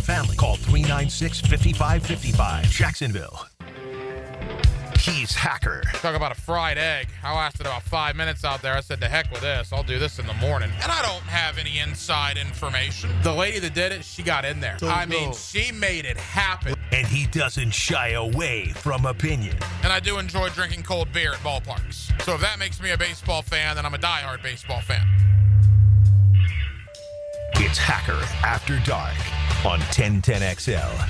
family. Call 396-5555. Jacksonville. He's Hacker. Talk about a fried egg. I lasted about 5 minutes out there. I said, to heck with this. I'll do this in the morning. And I don't have any inside information. The lady that did it, she got in there. She made it happen. And he doesn't shy away from opinion. And I do enjoy drinking cold beer at ballparks. So if that makes me a baseball fan, then I'm a diehard baseball fan. It's Hacker After Dark on 1010XL.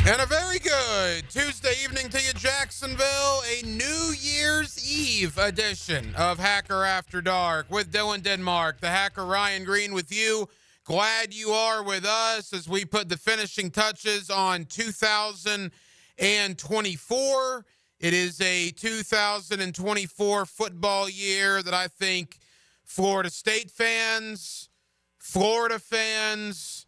And a very good Tuesday evening to you, Jacksonville. A New Year's Eve edition of Hacker After Dark with Dylan Denmark, the Hacker Ryan Green with you. Glad you are with us as we put the finishing touches on 2024. It is a 2024 football year that I think Florida State fans, Florida fans,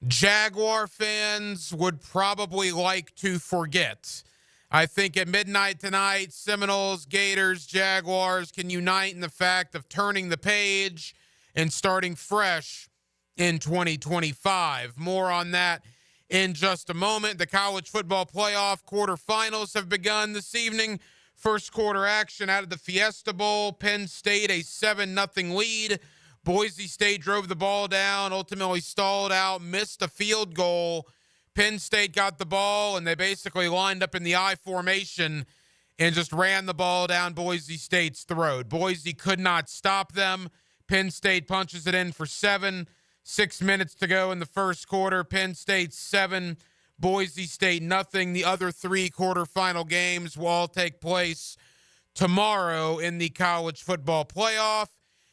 Jaguar fans would probably like to forget. I think at midnight tonight, Seminoles, Gators, Jaguars can unite in the fact of turning the page and starting fresh in 2025. More on that in just a moment. The college football playoff quarterfinals have begun this evening. First quarter action out of the Fiesta Bowl. Penn State a 7-0 lead. Boise State drove the ball down, ultimately stalled out, missed a field goal. Penn State got the ball, and they basically lined up in the I formation and just ran the ball down Boise State's throat. Boise could not stop them. Penn State punches it in for 7. 6 minutes to go in the first quarter. Penn State 7, Boise State nothing. The other 3 quarterfinal games will all take place tomorrow in the college football playoff.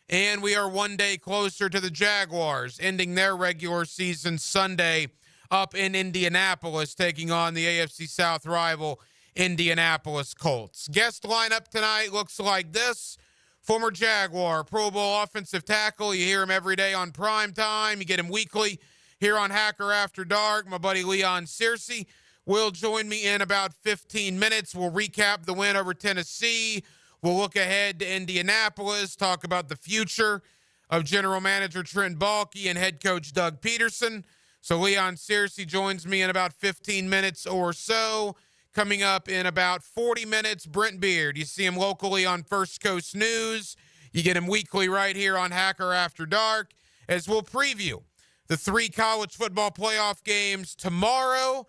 And we are one day closer to the Jaguars ending their regular season Sunday up in Indianapolis, taking on the AFC South rival Indianapolis Colts. Guest lineup tonight looks like this. Former Jaguar, Pro Bowl offensive tackle. You hear him every day on Prime Time. You get him weekly here on Hacker After Dark. My buddy Leon Searcy will join me in about 15 minutes. We'll recap the win over Tennessee. We'll look ahead to Indianapolis, talk about the future of General Manager Trent Baalke and head coach Doug Peterson. So Leon Searcy joins me in about 15 minutes or so. Coming up in about 40 minutes, Brent Beard. You see him locally on First Coast News. You get him weekly right here on Hacker After Dark, as we'll preview the 3 college football playoff games tomorrow.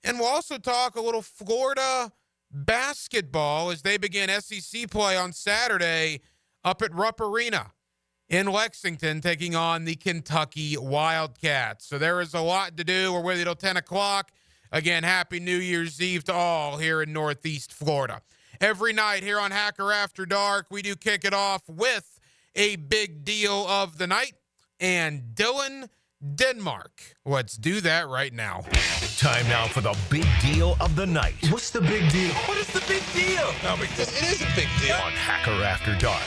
And we'll also talk a little Florida basketball as they begin SEC play on Saturday up at Rupp Arena in Lexington, taking on the Kentucky Wildcats. So there is a lot to do. We're with you till 10 o'clock. Again, happy New Year's Eve to all here in Northeast Florida. Every night here on Hacker After Dark, we do kick it off with a big deal of the night. And Dylan Denmark. Let's do that right now. Time now for the big deal of the night. What's the big deal? What is the big deal? No big deal. It is a big deal. On Hacker After Dark.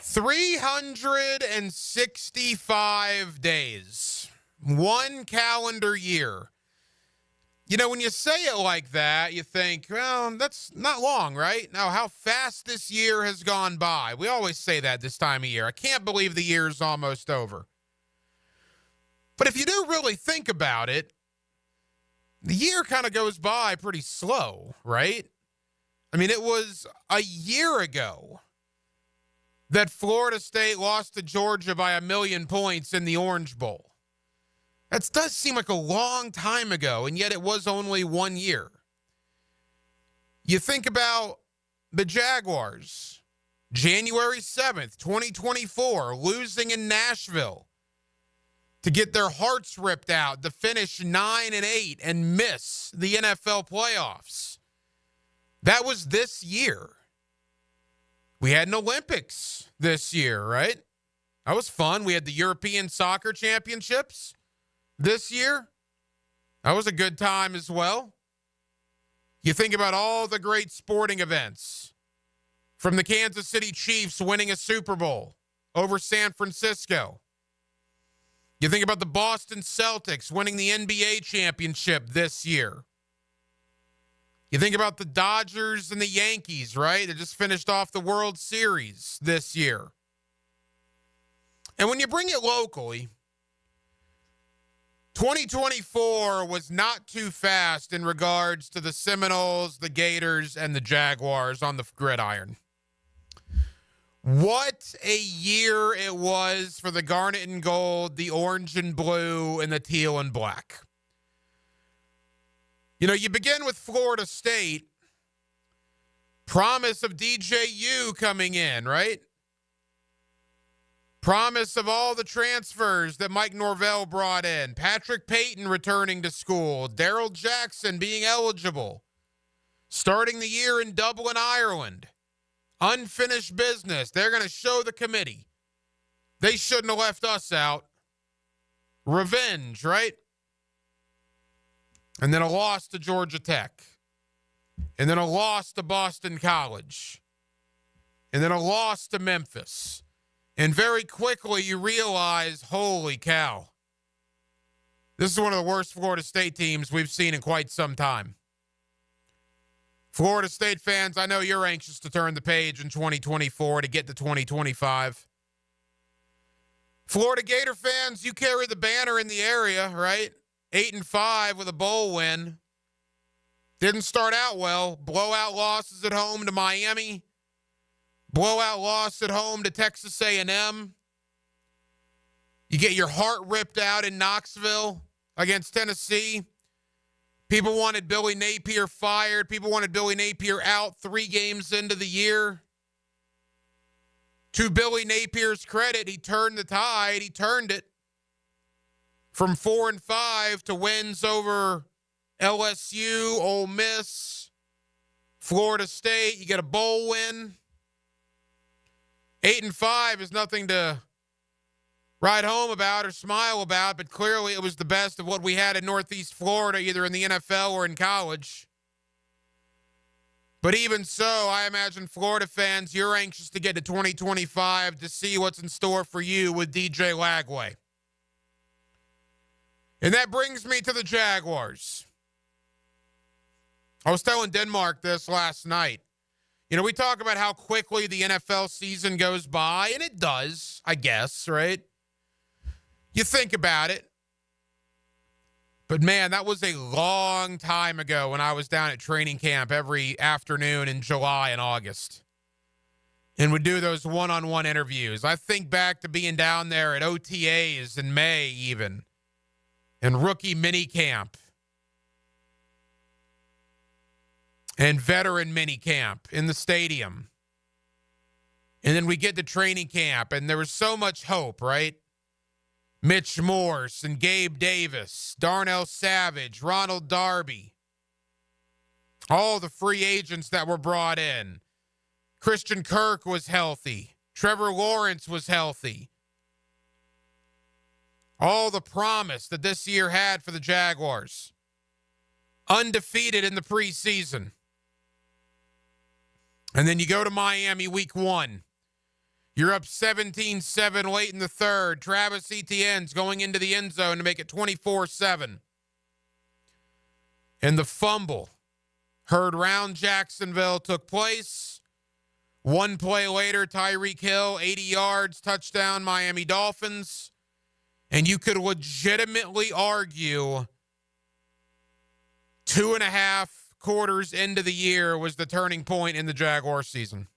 365 days. 1 calendar year. You know, when you say it like that, you think, well, that's not long, right? Now, how fast this year has gone by. We always say that this time of year. I can't believe the year's almost over. But if you do really think about it, the year kind of goes by pretty slow, right? I mean, it was a year ago that Florida State lost to Georgia by 1 million points in the Orange Bowl. That does seem like a long time ago, and yet it was only 1 year. You think about the Jaguars, January 7th, 2024, losing in Nashville to get their hearts ripped out, to finish 9-8 and miss the NFL playoffs. That was this year. We had an Olympics this year, right? That was fun. We had the European Soccer Championships this year. That was a good time as well. You think about all the great sporting events, from the Kansas City Chiefs winning a Super Bowl over San Francisco. You think about the Boston Celtics winning the NBA championship this year. You think about the Dodgers and the Yankees, right? They just finished off the World Series this year. And when you bring it locally, 2024 was not too fast in regards to the Seminoles, the Gators, and the Jaguars on the gridiron. What a year it was for the garnet and gold, the orange and blue, and the teal and black. You know, you begin with Florida State. Promise of DJU coming in, right? Promise of all the transfers that Mike Norvell brought in. Patrick Payton returning to school. Darrell Jackson being eligible. Starting the year in Dublin, Ireland. Unfinished business. They're going to show the committee. They shouldn't have left us out. Revenge, right? And then a loss to Georgia Tech. And then a loss to Boston College. And then a loss to Memphis. And very quickly you realize, holy cow, this is one of the worst Florida State teams we've seen in quite some time. Florida State fans, I know you're anxious to turn the page in 2024 to get to 2025. Florida Gator fans, you carry the banner in the area, right? 8-5 with a bowl win. Didn't start out well. Blowout losses at home to Miami. Blowout loss at home to Texas A&M. You get your heart ripped out in Knoxville against Tennessee. People wanted Billy Napier fired. People wanted Billy Napier out 3 games into the year. To Billy Napier's credit, he turned the tide. He turned it from 4-5 to wins over LSU, Ole Miss, Florida State. You get a bowl win. 8-5 is nothing to write home about or smile about, but clearly it was the best of what we had in Northeast Florida, either in the NFL or in college. But even so, I imagine Florida fans, you're anxious to get to 2025 to see what's in store for you with DJ Lagway. And that brings me to the Jaguars. I was telling Denmark this last night. You know, we talk about how quickly the NFL season goes by, and it does, I guess, right? You think about it. But, man, that was a long time ago when I was down at training camp every afternoon in July and August and would do those one-on-one interviews. I think back to being down there at OTAs in May even and rookie minicamp and veteran minicamp in the stadium. And then we get to training camp, and there was so much hope, right? Mitch Morse and Gabe Davis, Darnell Savage, Ronald Darby, all the free agents that were brought in. Christian Kirk was healthy. Trevor Lawrence was healthy. All the promise that this year had for the Jaguars. Undefeated in the preseason. And then you go to Miami week 1. You're up 17-7 late in the third. Travis Etienne's going into the end zone to make it 24-7. And the fumble heard round Jacksonville took place. 1 play later, Tyreek Hill, 80 yards, touchdown, Miami Dolphins. And you could legitimately argue 2.5 quarters into the year was the turning point in the Jaguar season.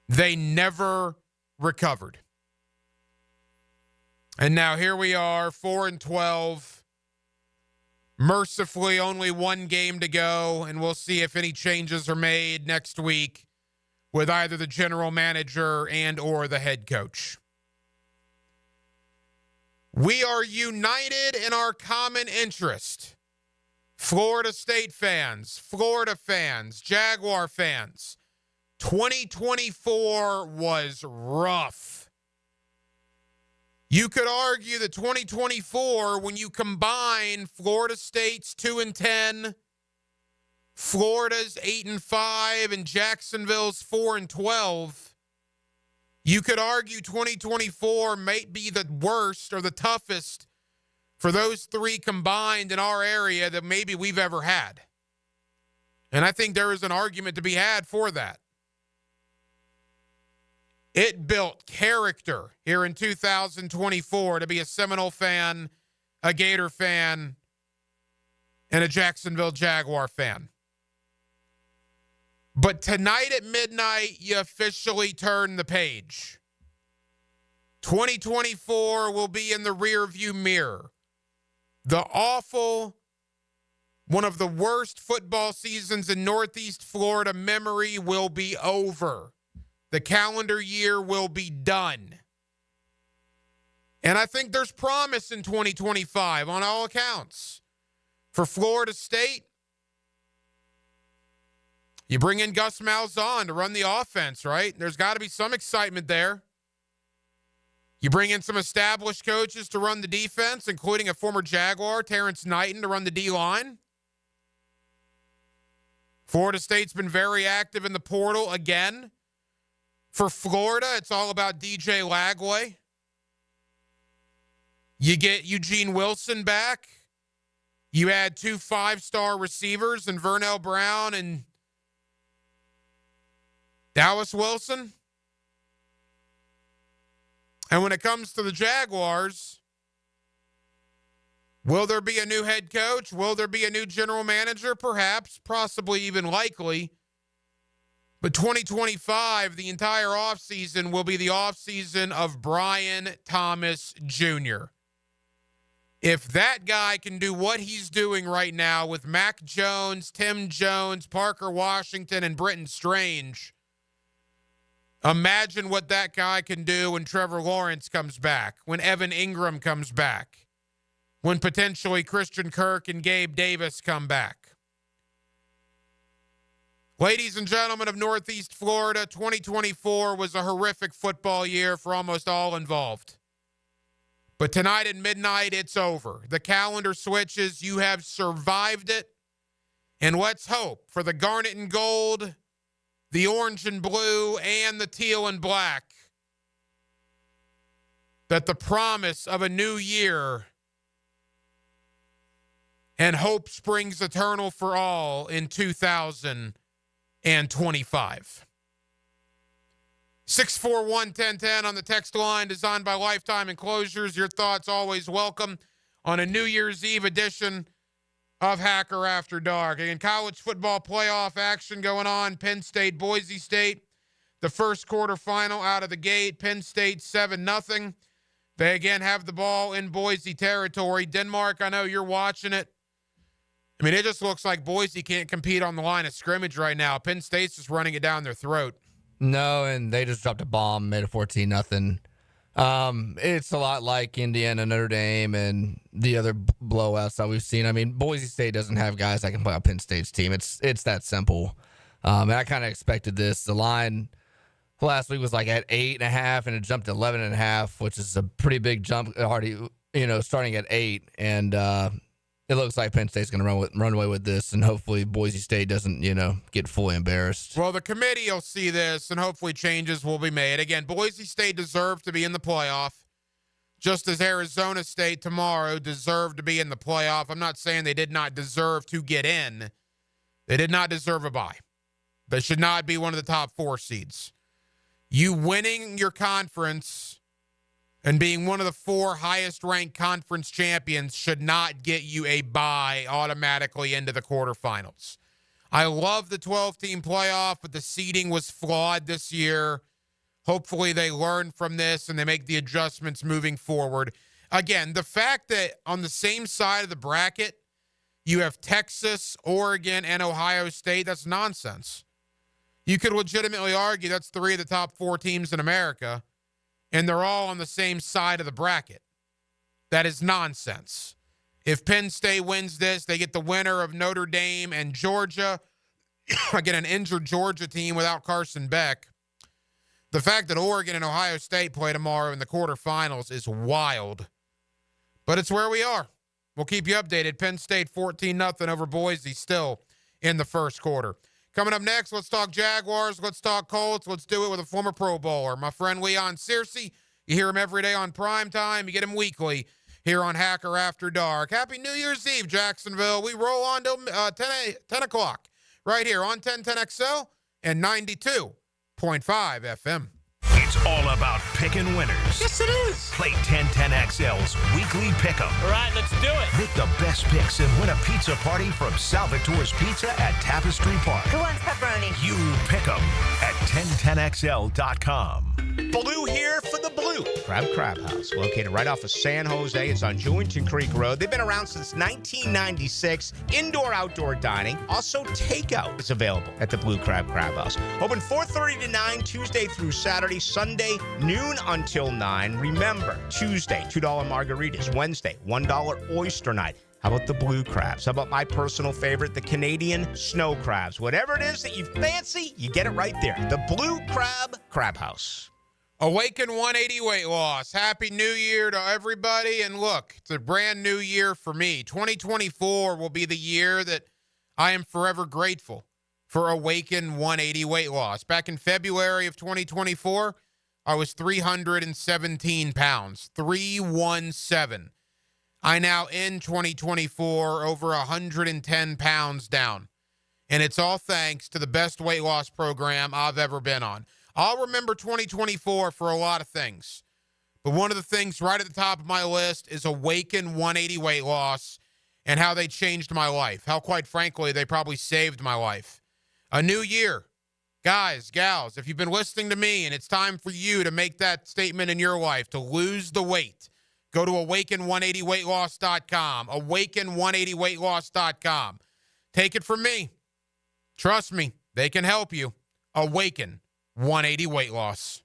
They never recovered. And now here we are, 4-12. Mercifully, only 1 game to go, and we'll see if any changes are made next week with either the general manager and or the head coach. We are united in our common interest. Florida State fans, Florida fans, Jaguar fans. 2024 was rough. You could argue that 2024, when you combine Florida State's 2-10, Florida's 8-5, and Jacksonville's 4-12, you could argue 2024 might be the worst or the toughest for those 3 combined in our area that maybe we've ever had. And I think there is an argument to be had for that. It built character here in 2024 to be a Seminole fan a Gator fan, and a Jacksonville Jaguar fan. But tonight at midnight, you officially turn the page. 2024 will be in the rearview mirror. The awful, one of the worst football seasons in Northeast Florida memory will be over. The calendar year will be done. And I think there's promise in 2025 on all accounts. For Florida State, you bring in Gus Malzahn to run the offense, right? There's got to be some excitement there. You bring in some established coaches to run the defense, including a former Jaguar, Terrence Knighton, to run the D-line. Florida State's been very active in the portal again. For Florida, it's all about DJ Lagway. You get Eugene Wilson back. You add 2 5-star receivers in Vernell Brown and Dallas Wilson. And when it comes to the Jaguars, will there be a new head coach? Will there be a new general manager? Perhaps, possibly even likely. But 2025, the entire offseason will be the offseason of Brian Thomas Jr. If that guy can do what he's doing right now with Mac Jones, Tim Jones, Parker Washington, and Britton Strange, imagine what that guy can do when Trevor Lawrence comes back, when Evan Ingram comes back, when potentially Christian Kirk and Gabe Davis come back. Ladies and gentlemen of Northeast Florida, 2024 was a horrific football year for almost all involved. But tonight at midnight, it's over. The calendar switches. You have survived it. And let's hope for the garnet and gold, the orange and blue, and the teal and black, that the promise of a new year and hope springs eternal for all in 2025. 641-1010 on the text line, designed by Lifetime Enclosures. Your thoughts always welcome on a New Year's Eve edition of Hacker After Dark. Again, college football playoff action going on. Penn State, Boise State, the first quarterfinal out of the gate. Penn State 7-0. They again have the ball in Boise territory. Denmark, I know you're watching it. I mean, it just looks like Boise can't compete on the line of scrimmage right now. Penn State's just running it down their throat. No, and they just dropped a bomb, made it 14-0. It's a lot like Indiana, Notre Dame, and the other blowouts that we've seen. I mean, Boise State doesn't have guys that can play on Penn State's team. It's that simple. And I kind of expected this. The line last week was like at 8.5, and it jumped to 11.5, which is a pretty big jump already, starting at 8. And it looks like Penn State's going to run away with this, and hopefully Boise State doesn't, get fully embarrassed. Well, the committee will see this, and hopefully changes will be made. Again, Boise State deserved to be in the playoff, just as Arizona State tomorrow deserved to be in the playoff. I'm not saying they did not deserve to get in. They did not deserve a bye. They should not be one of the top 4 seeds. You winning your conference and being one of the 4 highest-ranked conference champions should not get you a bye automatically into the quarterfinals. I love the 12-team playoff, but the seeding was flawed this year. Hopefully they learn from this and they make the adjustments moving forward. Again, the fact that on the same side of the bracket, you have Texas, Oregon, and Ohio State, that's nonsense. You could legitimately argue that's 3 of the top 4 teams in America, and they're all on the same side of the bracket. That is nonsense. If Penn State wins this, they get the winner of Notre Dame and Georgia. Again, an injured Georgia team without Carson Beck. The fact that Oregon and Ohio State play tomorrow in the quarterfinals is wild. But it's where we are. We'll keep you updated. Penn State 14-0 over Boise still in the first quarter. Coming up next, let's talk Jaguars. Let's talk Colts. Let's do it with a former Pro Bowler, my friend Leon Searcy. You hear him every day on Primetime. You get him weekly here on Hacker After Dark. Happy New Year's Eve, Jacksonville. We roll on till 10 o'clock right here on 1010XL and 92.5 FM. It's all about picking winners. Yes, it is. Play 1010XL's weekly pick'em. All right, let's do it. Make the best picks and win a pizza party from Salvatore's Pizza at Tapestry Park. Who wants pepperoni? You pick 'em at 1010XL.com. Blue here for the Blue Crab House, located right off of San Jose. It's on Jewington Creek Road. They've been around since 1996. Indoor-outdoor dining. Also, takeout is available at the Blue Crab House. Open 4:30 to 9, Tuesday through Saturday. Sunday, noon until 9. Remember, Tuesday, $2 margaritas. Wednesday, $1 oyster night. How about the blue crabs? How about my personal favorite, the Canadian snow crabs? Whatever it is that you fancy, you get it right there. The Blue Crab House. Awaken 180 weight loss. Happy New Year to everybody. And look, it's a brand new year for me. 2024 will be the year that I am forever grateful for Awaken 180 weight loss. Back in February of 2024, I was 317 pounds. 317. I now end 2024 over 110 pounds down. And it's all thanks to the best weight loss program I've ever been on. I'll remember 2024 for a lot of things. But one of the things right at the top of my list is Awaken 180 weight loss and how they changed my life. How, quite frankly, they probably saved my life. A new year. Guys, gals, if you've been listening to me and it's time for you to make that statement in your life, to lose the weight, go to awaken180weightloss.com. Awaken180weightloss.com. Take it from me. Trust me, they can help you. Awaken 180 weight loss.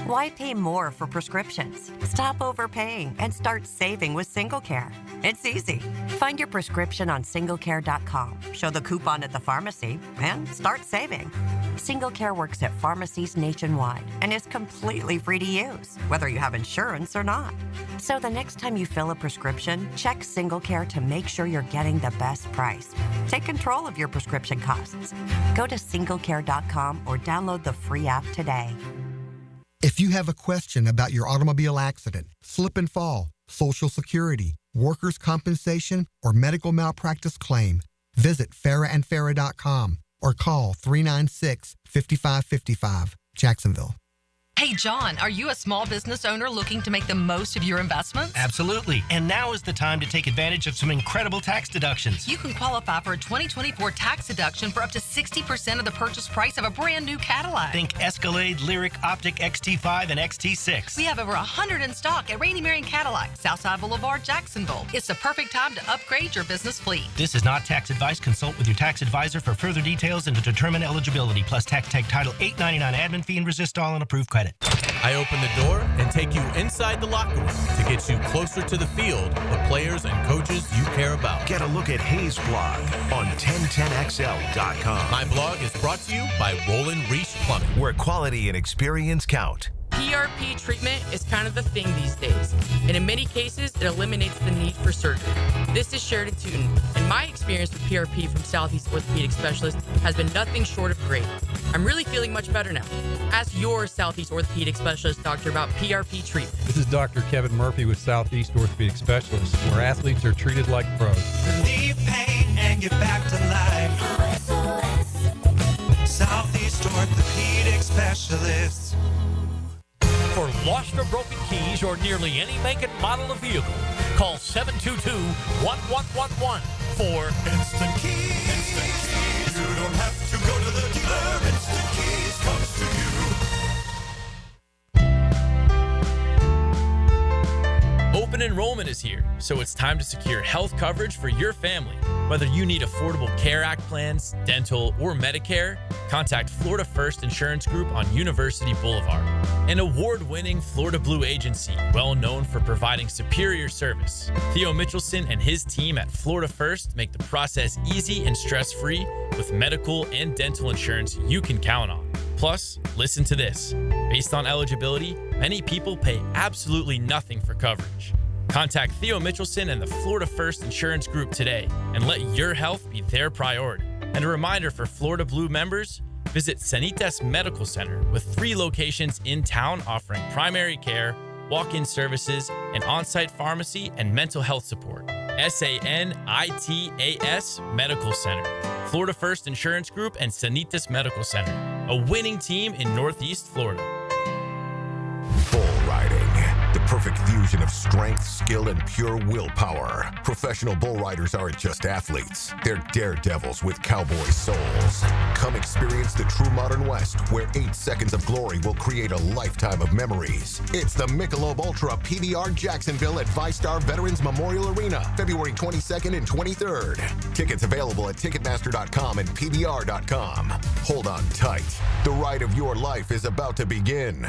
Why pay more for prescriptions? Stop overpaying and start saving with SingleCare. It's easy. Find your prescription on singlecare.com, show the coupon at the pharmacy, and start saving. SingleCare works at pharmacies nationwide and is completely free to use, whether you have insurance or not. So the next time you fill a prescription, check SingleCare to make sure you're getting the best price. Take control of your prescription costs. Go to singlecare.com or download the free app today. If you have a question about your automobile accident, slip and fall, Social Security, workers' compensation, or medical malpractice claim, visit farahandfarah.com or call 396-5555, Jacksonville. Hey, John, are you a small business owner looking to make the most of your investments? Absolutely. And now is the time to take advantage of some incredible tax deductions. You can qualify for a 2024 tax deduction for up to 60% of the purchase price of a brand new Cadillac. Think Escalade, Lyric, Optic, XT5, and XT6. We have over 100 in stock at Rainy Marion Cadillac, Southside Boulevard, Jacksonville. It's the perfect time to upgrade your business fleet. This is not tax advice. Consult with your tax advisor for further details and to determine eligibility, plus tax tag title $8.99 admin fee and resist all and approved credit. I open the door and take you inside the locker room to get you closer to the field, the players and coaches you care about. Get a look at Hayes' blog on 1010XL.com. My blog is brought to you by Roland Reese Plumbing, where quality and experience count. PRP treatment is kind of the thing these days, and in many cases, it eliminates the need for surgery. This is Sheridan Tootin, and my experience with PRP from Southeast Orthopedic Specialist has been nothing short of great. I'm really feeling much better now. Ask your Southeast Orthopedic Specialist doctor about PRP treatment. This is Dr. Kevin Murphy with Southeast Orthopedic Specialists, where athletes are treated like pros. Relieve pain and get back to life. Southeast Orthopedic Specialists. For lost or broken keys or nearly any make and model of vehicle, call 722-1111 for Instant Keys. Instant Keys. You don't have to go to the dealer. Instant Keys comes to you. Open enrollment is here, so it's time to secure health coverage for your family. Whether you need Affordable Care Act plans, dental, or Medicare, contact Florida First Insurance Group on University Boulevard, an award-winning Florida Blue agency well known for providing superior service. Theo Mitchelson and his team at Florida First make the process easy and stress-free with medical and dental insurance you can count on. Plus, listen to this. Based on eligibility, many people pay absolutely nothing for coverage. Contact Theo Mitchelson and the Florida First Insurance Group today and let your health be their priority. And a reminder for Florida Blue members, visit Sanitas Medical Center with 3 locations in town offering primary care, walk-in services, an on-site pharmacy, and mental health support. SANITAS Medical Center, Florida First Insurance Group, and Sanitas Medical Center, a winning team in Northeast Florida. perfect fusion of strength, skill, and pure willpower. Professional bull riders aren't just athletes. They're daredevils with cowboy souls. Come experience the true modern West, where 8 seconds of glory will create a lifetime of memories. It's the Michelob Ultra PBR Jacksonville at ViStar Veterans Memorial Arena, February 22nd and 23rd. Tickets available at Ticketmaster.com and PBR.com. Hold on tight. The ride of your life is about to begin.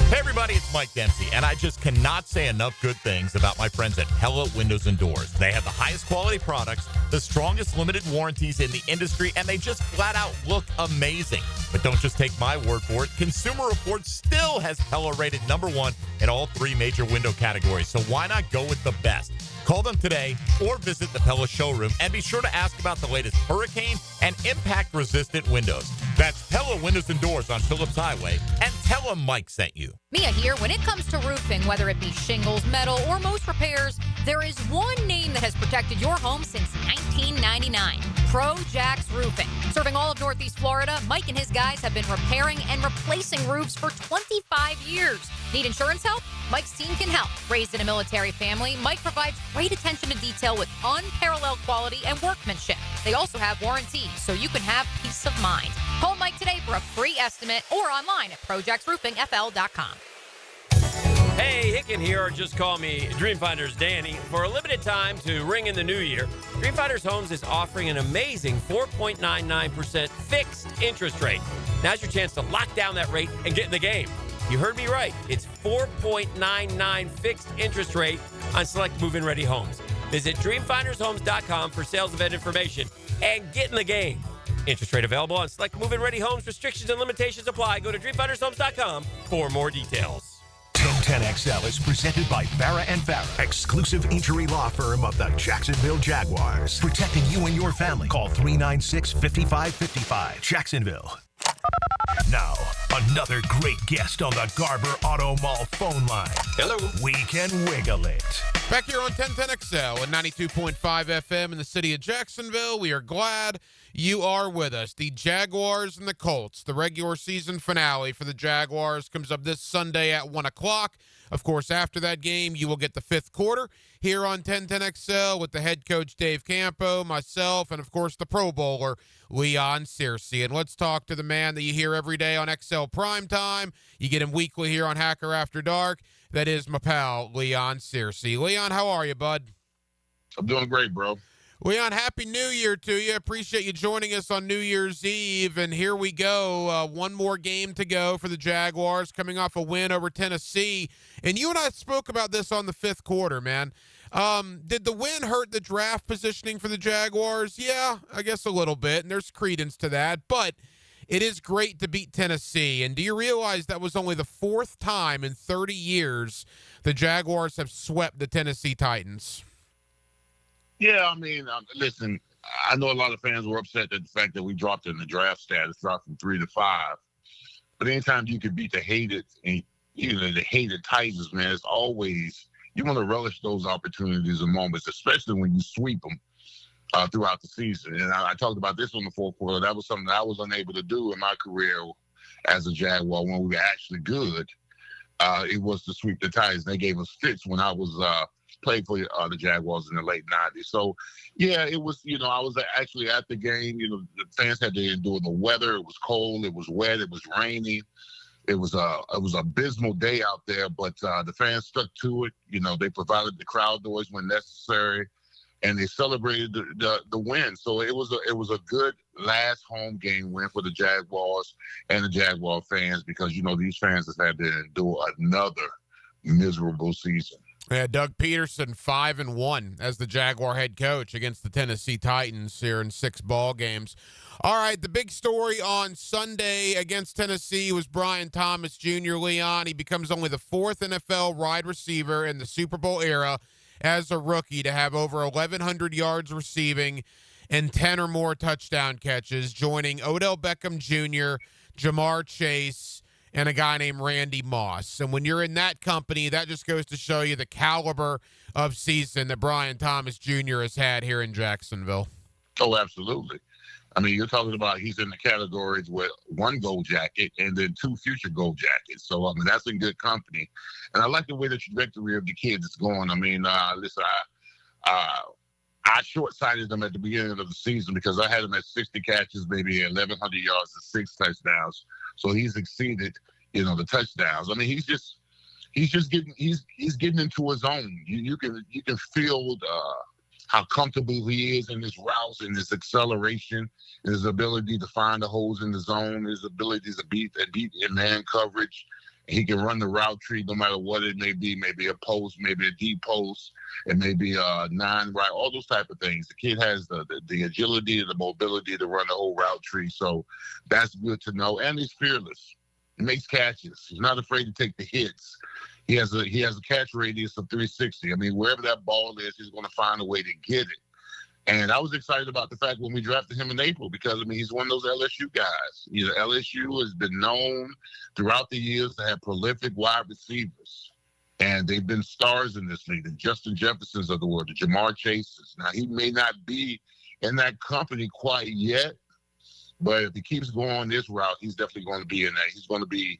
Hey everybody, it's Mike Dempsey, and I just cannot say enough good things about my friends at Pella Windows and Doors. They have the highest quality products, the strongest limited warranties in the industry, and they just flat out look amazing. But don't just take my word for it. Consumer Reports still has Pella rated #1 in all 3 major window categories, so why not go with the best? Call them today or visit the Pella showroom, and be sure to ask about the latest hurricane and impact-resistant windows. That's Pella Windows and Doors on Phillips Highway, and tell them Mike sent you. Mia here. When it comes to roofing, whether it be shingles, metal, or most repairs, there is one name that has protected your home since 1999. Pro-Jax Roofing. Serving all of Northeast Florida, Mike and his guys have been repairing and replacing roofs for 25 years. Need insurance help? Mike's team can help. Raised in a military family, Mike provides great attention to detail with unparalleled quality and workmanship. They also have warranties, so you can have peace of mind. Call Mike today for a free estimate or online at ProjaxRoofingFL.com. Hey, Hicken here, or just call me Dreamfinders Danny. For a limited time to ring in the new year, Dreamfinders Homes is offering an amazing 4.99% fixed interest rate. Now's your chance to lock down that rate and get in the game. You heard me right. It's 4.99 fixed interest rate on select move-in ready homes. Visit DreamfindersHomes.com for sales event information and get in the game. Interest rate available on select move-in ready homes. Restrictions and limitations apply. Go to DreamfindersHomes.com for more details. 1010XL is presented by Farah & Farah, exclusive injury law firm of the Jacksonville Jaguars. Protecting you and your family. Call 396-5555. Jacksonville. Now, another great guest on the Garber Auto Mall phone line. Hello. We can wiggle it. Back here on 1010XL at 92.5 FM in the city of Jacksonville. We are glad you are with us. The Jaguars and the Colts, the regular season finale for the Jaguars comes up this Sunday at 1 o'clock. Of course, after that game, you will get the 5th quarter here on 1010XL with the head coach Dave Campo, myself, and, of course, the Pro Bowler Leon Searcy. And let's talk to the man that you hear every day on XL Primetime. You get him weekly here on Hacker After Dark. That is my pal, Leon Searcy. Leon, how are you, bud? I'm doing great, bro. Leon, Happy New Year to you. Appreciate you joining us on New Year's Eve. And here we go. One more game to go for the Jaguars, coming off a win over Tennessee. And you and I spoke about this on the 5th quarter, man. Did the win hurt the draft positioning for the Jaguars? Yeah, I guess a little bit, and there's credence to that. But it is great to beat Tennessee. And do you realize that was only the 4th time in 30 years the Jaguars have swept the Tennessee Titans? Yeah, I mean, listen, I know a lot of fans were upset at the fact that we dropped in the draft status, dropped from 3 to 5. But anytime you can beat the hated Titans, man, it's always, you want to relish those opportunities and moments, especially when you sweep them throughout the season. And I talked about this on the 4th quarter. That was something that I was unable to do in my career as a Jaguar when we were actually good. It was to sweep the Titans. They gave us fits when I was played for the Jaguars in the late 90s. So, yeah, it was, I was actually at the game. The fans had to endure the weather. It was cold. It was wet. It was rainy. It was a abysmal day out there, but the fans stuck to it. They provided the crowd noise when necessary, and they celebrated the win. So it was a good last home game win for the Jaguars and the Jaguar fans, because these fans have had to endure another miserable season. Yeah, Doug Peterson 5-1 as the Jaguar head coach against the Tennessee Titans here in 6 ball games. All right, the big story on Sunday against Tennessee was Brian Thomas Jr., Leon. He becomes only the 4th NFL wide receiver in the Super Bowl era as a rookie to have over 1,100 yards receiving and 10 or more touchdown catches, joining Odell Beckham Jr., Jamar Chase, and a guy named Randy Moss. And when you're in that company, that just goes to show you the caliber of season that Brian Thomas Jr. has had here in Jacksonville. Oh, absolutely. I mean, you're talking about he's in the categories with 1 gold jacket and then 2 future gold jackets. So, I mean, that's in good company. And I like the way the trajectory of the kids is going. I mean, listen, I short-sighted them at the beginning of the season because I had him at 60 catches, maybe 1,100 yards and 6 touchdowns. So he's exceeded, the touchdowns. I mean, he's getting into his own. You can feel how comfortable he is in his routes and his acceleration, his ability to find the holes in the zone, his ability to beat in man coverage. He can run the route tree no matter what it may be, maybe a post, maybe a deep post, and maybe a 9 right, all those type of things. The kid has the agility and the mobility to run the whole route tree, so that's good to know. And he's fearless. He makes catches. He's not afraid to take the hits. He has a catch radius of 360. I mean, wherever that ball is, he's going to find a way to get it. And I was excited about the fact when we drafted him in April because, I mean, he's one of those LSU guys. LSU has been known throughout the years to have prolific wide receivers. And they've been stars in this league. The Justin Jeffersons of the world, the Jamar Chases. Now, he may not be in that company quite yet, but if he keeps going this route, he's definitely going to be in that. He's going to be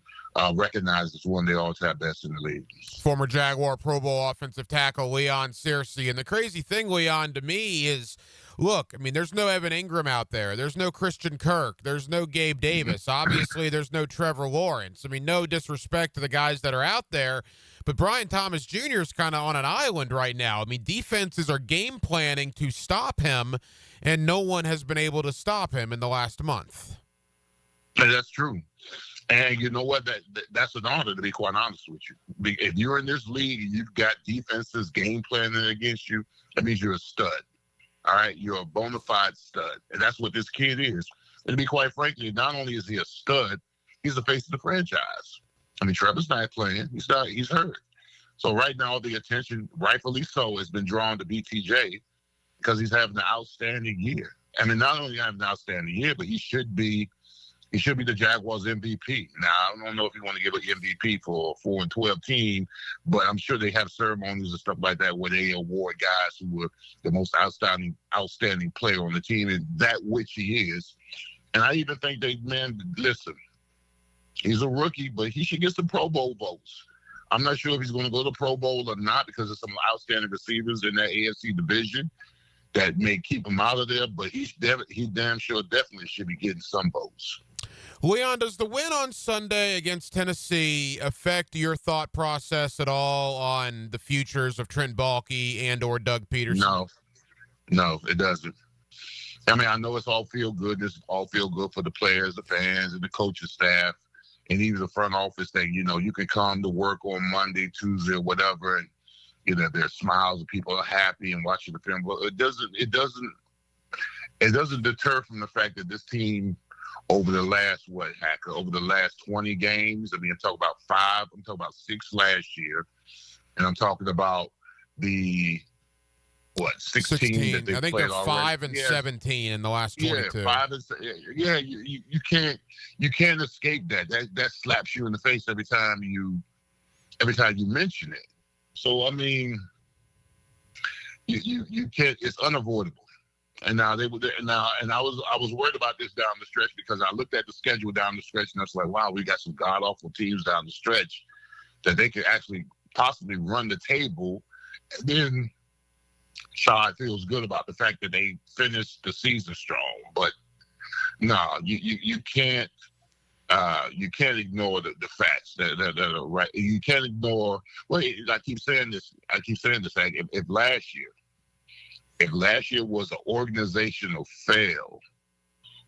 recognized as one of the all-time best in the league. Former Jaguar Pro Bowl offensive tackle Leon Searcy. And the crazy thing, Leon, to me is, look, I mean, there's no Evan Ingram out there. There's no Christian Kirk. There's no Gabe Davis. Obviously, there's no Trevor Lawrence. I mean, no disrespect to the guys that are out there, but Brian Thomas Jr. is kind of on an island right now. I mean, defenses are game planning to stop him, and no one has been able to stop him in the last month. And that's true. And you know what? That's an honor, to be quite honest with you. If you're in this league and you've got defenses game planning against you, that means you're a stud. All right? You're a bona fide stud. And that's what this kid is. And to be quite frankly, not only is he a stud, he's the face of the franchise. I mean, Trevor's not playing. He's hurt. So right now, the attention, rightfully so, has been drawn to BTJ because he's having an outstanding year. I mean, not only having an outstanding year, but he should be the Jaguars MVP. Now, I don't know if you want to give an MVP for a 4-12 team, but I'm sure they have ceremonies and stuff like that where they award guys who were the most outstanding player on the team, and that which he is. And I even think listen, he's a rookie, but he should get some Pro Bowl votes. I'm not sure if he's going to go to Pro Bowl or not because of some outstanding receivers in that AFC division that may keep him out of there, but he damn sure definitely should be getting some votes. Leon, does the win on Sunday against Tennessee affect your thought process at all on the futures of Trent Baalke and or Doug Peterson? No, it doesn't. I mean, I know it's all feel good. It's all feel good for the players, the fans, and the coaching staff, and even the front office that, you can come to work on Monday, Tuesday, or whatever, and, there's smiles and people are happy and watching the film. But it doesn't deter from the fact that this team over the last 20 games, I mean, I'm talking about 5, I'm talking about 6 last year, and I'm talking about the 16 that they I think played they're already. 5 and 17 in the last 22. Yeah, 5 and you can't escape that. That slaps you in the face every time you mention it. So I mean, you can't. It's unavoidable. And now I was worried about this down the stretch because I looked at the schedule down the stretch and I was like, wow, we got some god awful teams down the stretch that they could actually possibly run the table. And then Shad feels good about the fact that they finished the season strong. But no, you can't ignore the facts that are right. You can't ignore. Well, I keep saying this. If last year was an organizational fail,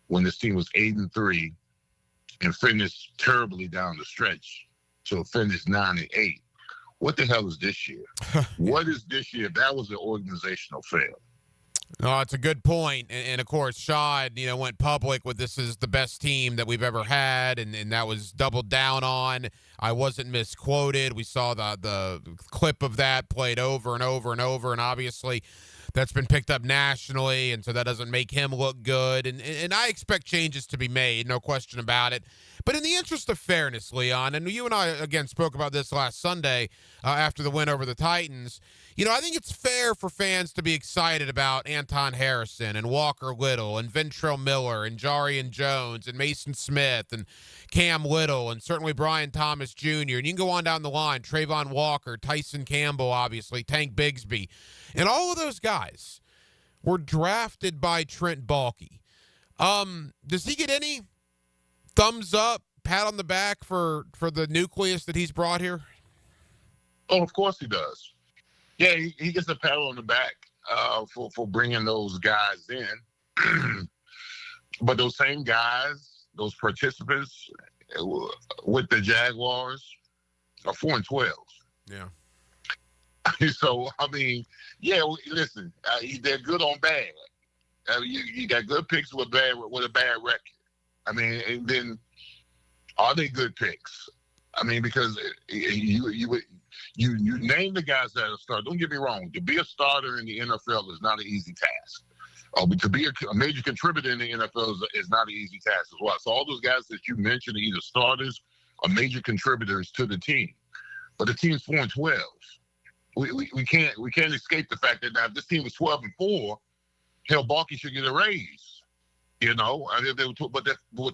when this team was 8-3 and finished terribly down the stretch to finish 9-8, what the hell is this year? What is this year? That was an organizational fail. No, it's a good point. And of course, Shad, went public with this is the best team that we've ever had, and that was doubled down on. I wasn't misquoted. We saw the clip of that played over and over and over, and obviously that's been picked up nationally, and so that doesn't make him look good. And I expect changes to be made, no question about it. But in the interest of fairness, Leon, and you and I, again, spoke about this last Sunday after the win over the Titans, I think it's fair for fans to be excited about Anton Harrison and Walker Little and Ventrell Miller and Jarian Jones and Mason Smith and Cam Little and certainly Brian Thomas Jr. And you can go on down the line, Trayvon Walker, Tyson Campbell, obviously, Tank Bigsby. And all of those guys were drafted by Trent Baalke. Does he get any thumbs up, pat on the back for the nucleus that he's brought here? Oh, of course he does. Yeah, he gets a pat on the back for bringing those guys in. But those same guys, those participants with the Jaguars are 4-12. Yeah. So, I mean, yeah, listen, they're good on bad. You got good picks with a bad record. I mean, and then are they good picks? I mean, because you name the guys that are starters. Don't get me wrong. To be a starter in the NFL is not an easy task. But to be a major contributor in the NFL is not an easy task as well. So all those guys that you mentioned are either starters or major contributors to the team. But the team's 4-12. We can't escape the fact that now if this team was 12-4, hell, Baalke should get a raise. But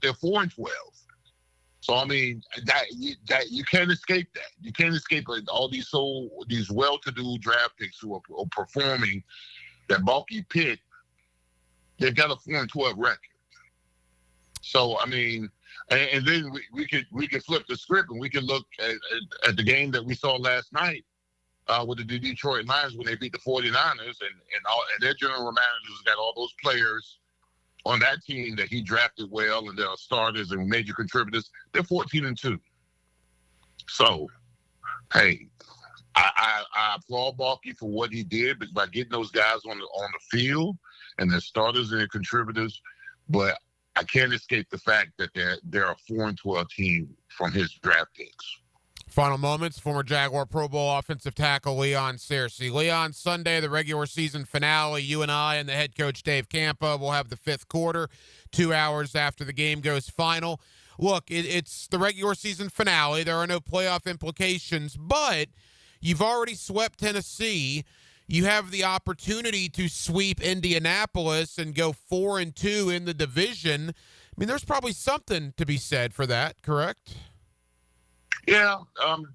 they're 4-12. So I mean that you can't escape that. You can't escape all these well-to-do draft picks who are performing. That Baalke pick, they've got a 4-12 record. So I mean, and then we could flip the script and we can look at the game that we saw last night. With the Detroit Lions when they beat the 49ers and their general managers got all those players on that team that he drafted well and they're starters and major contributors. They're 14-2. So, hey, I applaud Baalke for what he did by getting those guys on the field and their starters and their contributors. But I can't escape the fact that they're a 4-12 team from his draft picks. Final moments, former Jaguar Pro Bowl offensive tackle Leon Searcy. Leon, Sunday, the regular season finale. You and I and the head coach Dave Campa will have the fifth quarter, 2 hours after the game goes final. Look, it's the regular season finale. There are no playoff implications, but you've already swept Tennessee. You have the opportunity to sweep Indianapolis and go 4-2 in the division. I mean, there's probably something to be said for that, correct? Yeah,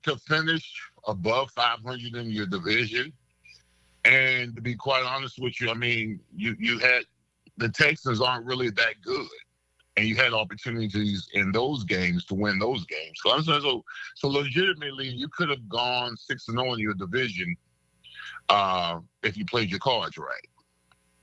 to finish above 500 in your division, and to be quite honest with you, I mean, you had the Texans aren't really that good, and you had opportunities in those games to win those games. So I'm saying, so legitimately, you could have gone 6-0 in your division if you played your cards right.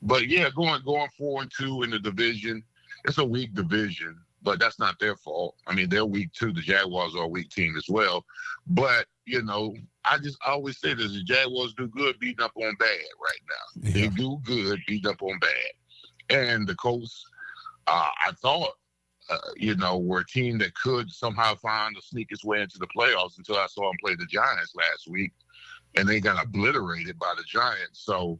But yeah, going 4-2 in the division, it's a weak division. But that's not their fault. I mean, they're weak too. The Jaguars are a weak team as well. But, I always say this, the Jaguars do good beating up on bad right now. Yeah. They do good beating up on bad. And the Colts, I thought, were a team that could somehow find to sneak its way into the playoffs until I saw them play the Giants last week. And they got obliterated by the Giants. So,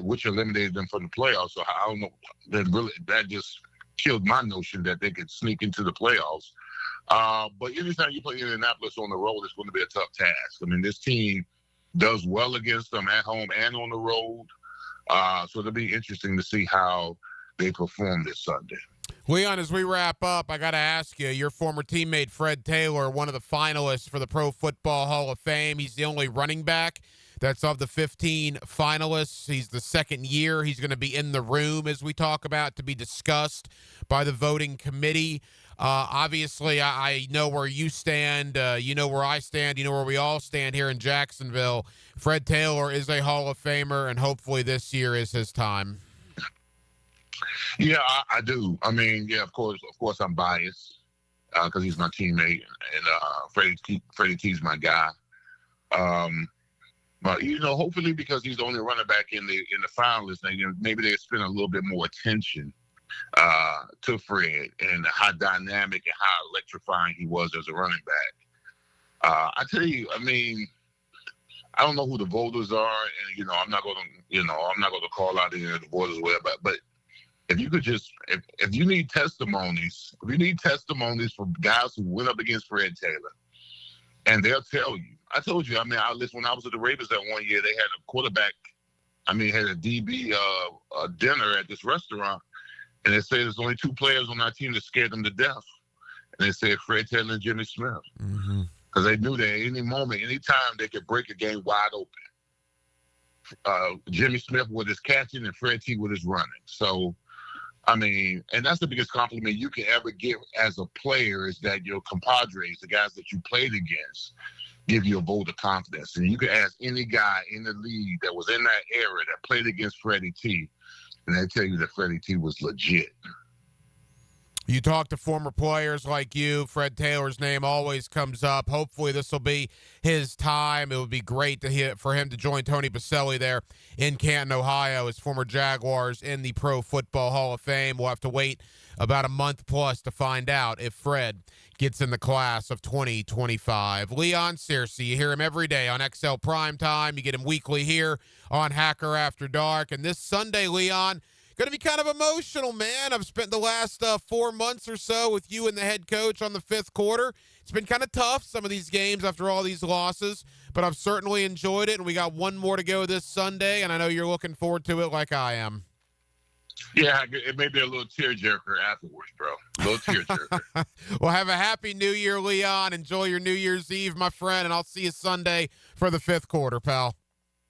which eliminated them from the playoffs. So I don't know. That just killed my notion that they could sneak into the playoffs. But anytime you play Indianapolis on the road, it's going to be a tough task. I mean, this team does well against them at home and on the road. So it'll be interesting to see how they perform this Sunday. Leon, as we wrap up, I got to ask you, your former teammate Fred Taylor, one of the finalists for the Pro Football Hall of Fame. He's the only running back that's of the 15 finalists. He's the second year. He's going to be in the room, as we talk about, to be discussed by the voting committee. Obviously, I know where you stand. You know where I stand. You know where we all stand here in Jacksonville. Fred Taylor is a Hall of Famer, and hopefully this year is his time. Yeah, I do. I mean, yeah, of course I'm biased because he's my teammate, and Freddie T's my guy. But hopefully because he's the only running back in the finalists, maybe they spend a little bit more attention to Fred and how dynamic and how electrifying he was as a running back. I tell you, I mean, I don't know who the voters are, and I'm not going to call out any of the voters, but if you could just, if you need testimonies, from guys who went up against Fred Taylor, and they'll tell you. I told you, when I was at the Ravens that one year, they had a quarterback. Had a DB dinner at this restaurant, and they said there's only 2 players on our team that scared them to death. And they said Fred Taylor and Jimmy Smith. Because they knew that at any moment, anytime, they could break a game wide open. Jimmy Smith with his catching and Fred T with his running. So, and that's the biggest compliment you can ever give as a player is that your compadres, the guys that you played against, give you a vote of confidence. And you can ask any guy in the league that was in that era that played against Freddie T, and they tell you that Freddie T was legit. You talk to former players like you, Fred Taylor's name always comes up. Hopefully this will be his time. It would be great for him to join Tony Baselli there in Canton, Ohio, as former Jaguars in the Pro Football Hall of Fame. We'll have to wait about a month plus to find out if Fred gets in the class of 2025. Leon Searcy, you hear him every day on XL Primetime. You get him weekly here on Hacker After Dark. And this Sunday, Leon, going to be kind of emotional, man. I've spent the last 4 months or so with you and the head coach on the 5th quarter. It's been kind of tough, some of these games after all these losses, but I've certainly enjoyed it, and we got one more to go this Sunday, and I know you're looking forward to it like I am. Yeah, it may be a little tearjerker afterwards, bro. A little tearjerker. Well, have a happy New Year, Leon. Enjoy your New Year's Eve, my friend, and I'll see you Sunday for the 5th quarter, pal.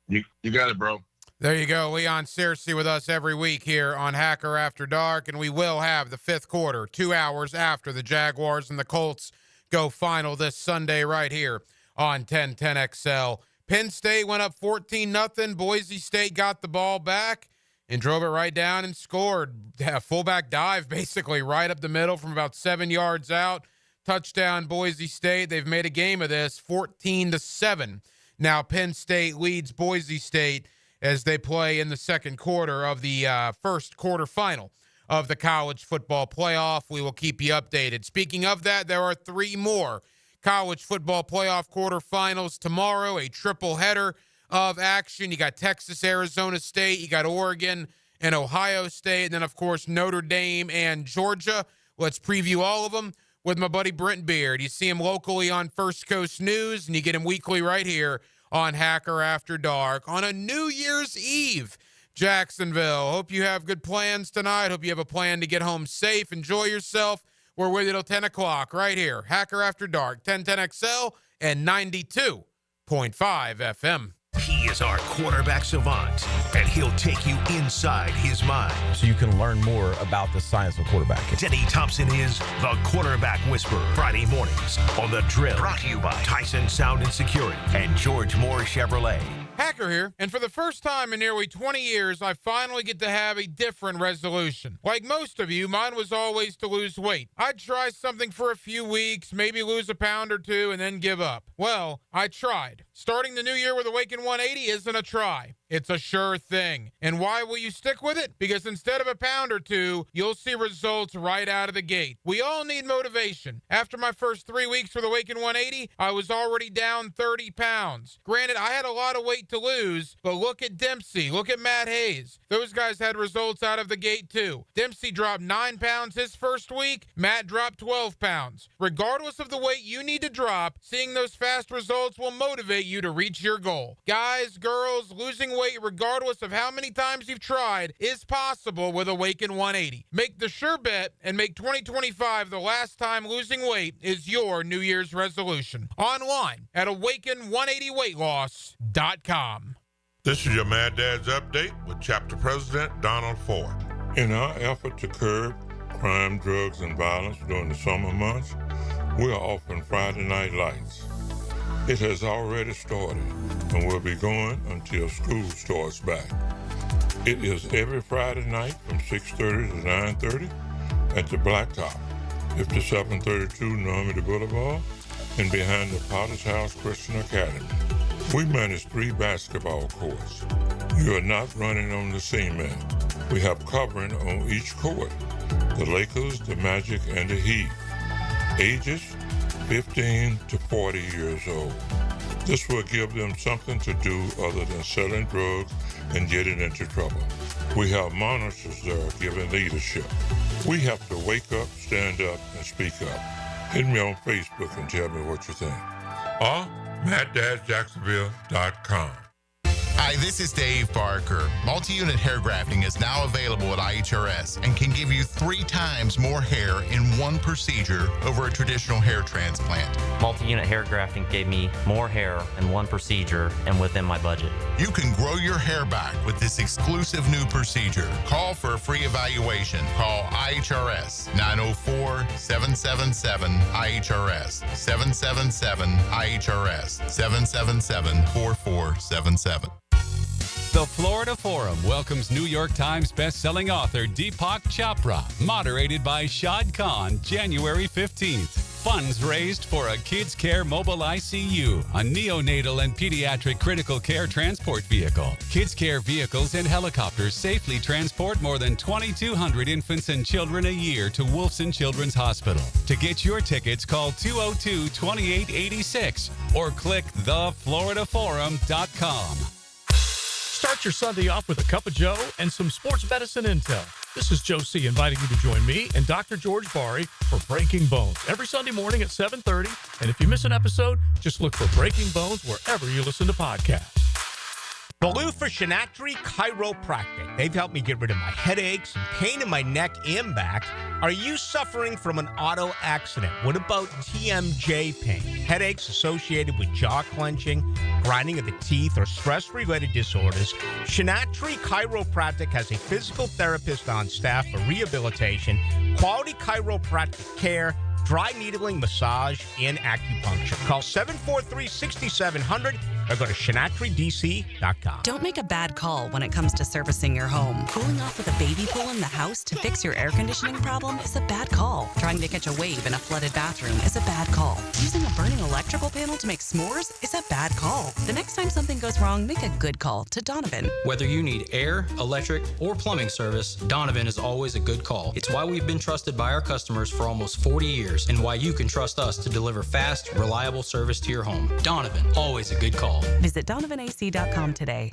You got it, bro. There you go. Leon Searcy with us every week here on Hacker After Dark, and we will have the 5th quarter 2 hours after the Jaguars and the Colts go final this Sunday right here on 1010XL. Penn State went up 14-0. Boise State got the ball back and drove it right down and scored. A fullback dive basically right up the middle from about 7 yards out. Touchdown Boise State. They've made a game of this, 14-7. Now Penn State leads Boise State as they play in the 2nd quarter of the first quarterfinal of the college football playoff. We will keep you updated. Speaking of that, there are 3 more college football playoff quarterfinals tomorrow, a triple header of action. You got Texas, Arizona State, you got Oregon and Ohio State, and then, of course, Notre Dame and Georgia. Let's preview all of them with my buddy Brent Beard. You see him locally on First Coast News, and you get him weekly right here on Hacker After Dark on a New Year's Eve. Jacksonville, hope you have good plans tonight. Hope you have a plan to get home safe. Enjoy yourself. We're with you till 10 o'clock right here. Hacker After Dark, 1010XL and 92.5 FM. He is our quarterback savant, and he'll take you inside his mind. So you can learn more about the science of quarterbacking. Denny Thompson is the Quarterback Whisperer. Friday mornings on The Drill. Brought to you by Tyson Sound and Security and George Moore Chevrolet. Hacker here, and for the first time in nearly 20 years, I finally get to have a different resolution. Like most of you, mine was always to lose weight. I'd try something for a few weeks, maybe lose a pound or 2, and then give up. Well, I tried. Starting the new year with Awaken 180 isn't a try. It's a sure thing. And why will you stick with it? Because instead of a pound or 2, you'll see results right out of the gate. We all need motivation. After my first 3 weeks with Awaken 180, I was already down 30 pounds. Granted, I had a lot of weight to lose, but look at Dempsey, look at Matt Hayes. Those guys had results out of the gate too. Dempsey dropped 9 pounds his first week, Matt dropped 12 pounds. Regardless of the weight you need to drop, seeing those fast results will motivate you to reach your goal. Guys, girls, losing weight regardless of how many times you've tried is possible with Awaken 180. Make the sure bet and make 2025 the last time losing weight is your New Year's resolution. Online at awaken180weightloss.com. This is your Mad Dad's Update with Chapter President Donald Ford. In our effort to curb crime, drugs, and violence during the summer months, we are offering Friday Night Lights. It has already started and will be going until school starts back. It is every Friday night from 6:30 to 9:30 at the Blacktop, 5732 Normandy Boulevard, and behind the Potter's House Christian Academy. We manage 3 basketball courts. You are not running on the cement. We have covering on each court: the Lakers, the Magic, and the Heat. Ages 15 to 40 years old. This will give them something to do other than selling drugs and getting into trouble. We have monitors there giving leadership. We have to wake up, stand up, and speak up. Hit me on Facebook and tell me what you think. Or MattDadJacksonville.com. Hi, this is Dave Barker. Multi-unit hair grafting is now available at IHRS and can give you 3 times more hair in one procedure over a traditional hair transplant. Multi-unit hair grafting gave me more hair in one procedure and within my budget. You can grow your hair back with this exclusive new procedure. Call for a free evaluation. Call IHRS 904-777-IHRS 777-IHRS 777-4477. The Florida Forum welcomes New York Times bestselling author Deepak Chopra, moderated by Shad Khan, January 15th. Funds raised for a Kids Care Mobile ICU, a neonatal and pediatric critical care transport vehicle. Kids Care vehicles and helicopters safely transport more than 2,200 infants and children a year to Wolfson Children's Hospital. To get your tickets, call 202-2886 or click thefloridaforum.com. Start your Sunday off with a cup of Joe and some sports medicine intel. This is Joe C. inviting you to join me and Dr. George Bari for Breaking Bones every Sunday morning at 7:30. And if you miss an episode, just look for Breaking Bones wherever you listen to podcasts. Blue for Shinatri Chiropractic. They've helped me get rid of my headaches and pain in my neck and back. Are you suffering from an auto accident? What about TMJ pain? Headaches associated with jaw clenching, grinding of the teeth, or stress-related disorders? Shinatri Chiropractic has a physical therapist on staff for rehabilitation, quality chiropractic care, dry needling, massage, and acupuncture. Call 743-6700 or go to ShinatriDC.com. Don't make a bad call when it comes to servicing your home. Cooling off with a baby pool in the house to fix your air conditioning problem is a bad call. Trying to catch a wave in a flooded bathroom is a bad call. Using a burning electrical panel to make s'mores is a bad call. The next time something goes wrong, make a good call to Donovan. Whether you need air, electric, or plumbing service, Donovan is always a good call. It's why we've been trusted by our customers for almost 40 years and why you can trust us to deliver fast, reliable service to your home. Donovan, always a good call. Visit DonovanAC.com today.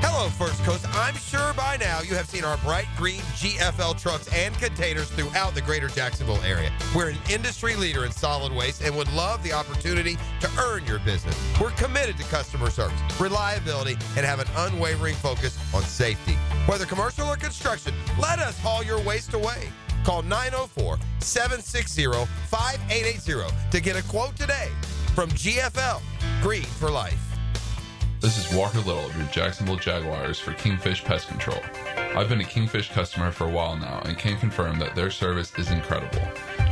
Hello, First Coast. I'm sure by now you have seen our bright green GFL trucks and containers throughout the greater Jacksonville area. We're an industry leader in solid waste and would love the opportunity to earn your business. We're committed to customer service, reliability, and have an unwavering focus on safety. Whether commercial or construction, let us haul your waste away. Call 904-760-5880 to get a quote today. From GFL, Green for Life. This is Walker Little of your Jacksonville Jaguars for Kingfish Pest Control. I've been a Kingfish customer for a while now and can confirm that their service is incredible.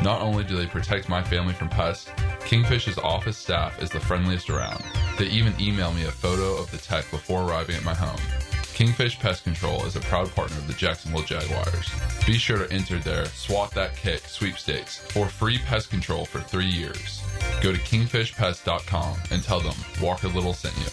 Not only do they protect my family from pests, Kingfish's office staff is the friendliest around. They even email me a photo of the tech before arriving at my home. Kingfish Pest Control is a proud partner of the Jacksonville Jaguars. Be sure to enter their Swat That Kick sweepstakes for free pest control for 3 years. Go to kingfishpest.com and tell them Walker Little sent you.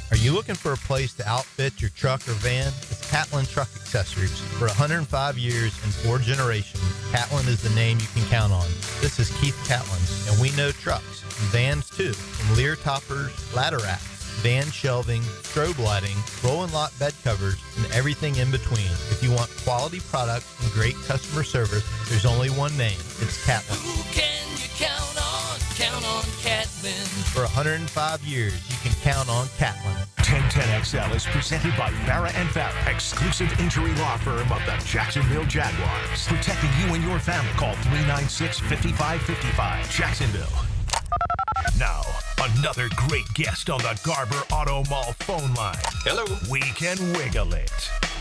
Are you looking for a place to outfit your truck or van? It's Catlin Truck Accessories. For 105 years and 4 generations, Catlin is the name you can count on. This is Keith Catlin, and we know trucks and vans too, from Lear toppers, ladder racks, van shelving, strobe lighting, roll and lock bed covers, and everything in between. If you want quality products and great customer service, there's only one name. It's Catlin. Who can you count on? Count on Catlin. For 105 years, you can count on Catlin. 1010XL is presented by Farah & Farah, exclusive injury law firm of the Jacksonville Jaguars. Protecting you and your family. Call 396-5555. Jacksonville. Now, another great guest on the Garber Auto Mall phone line. Hello. We can wiggle it.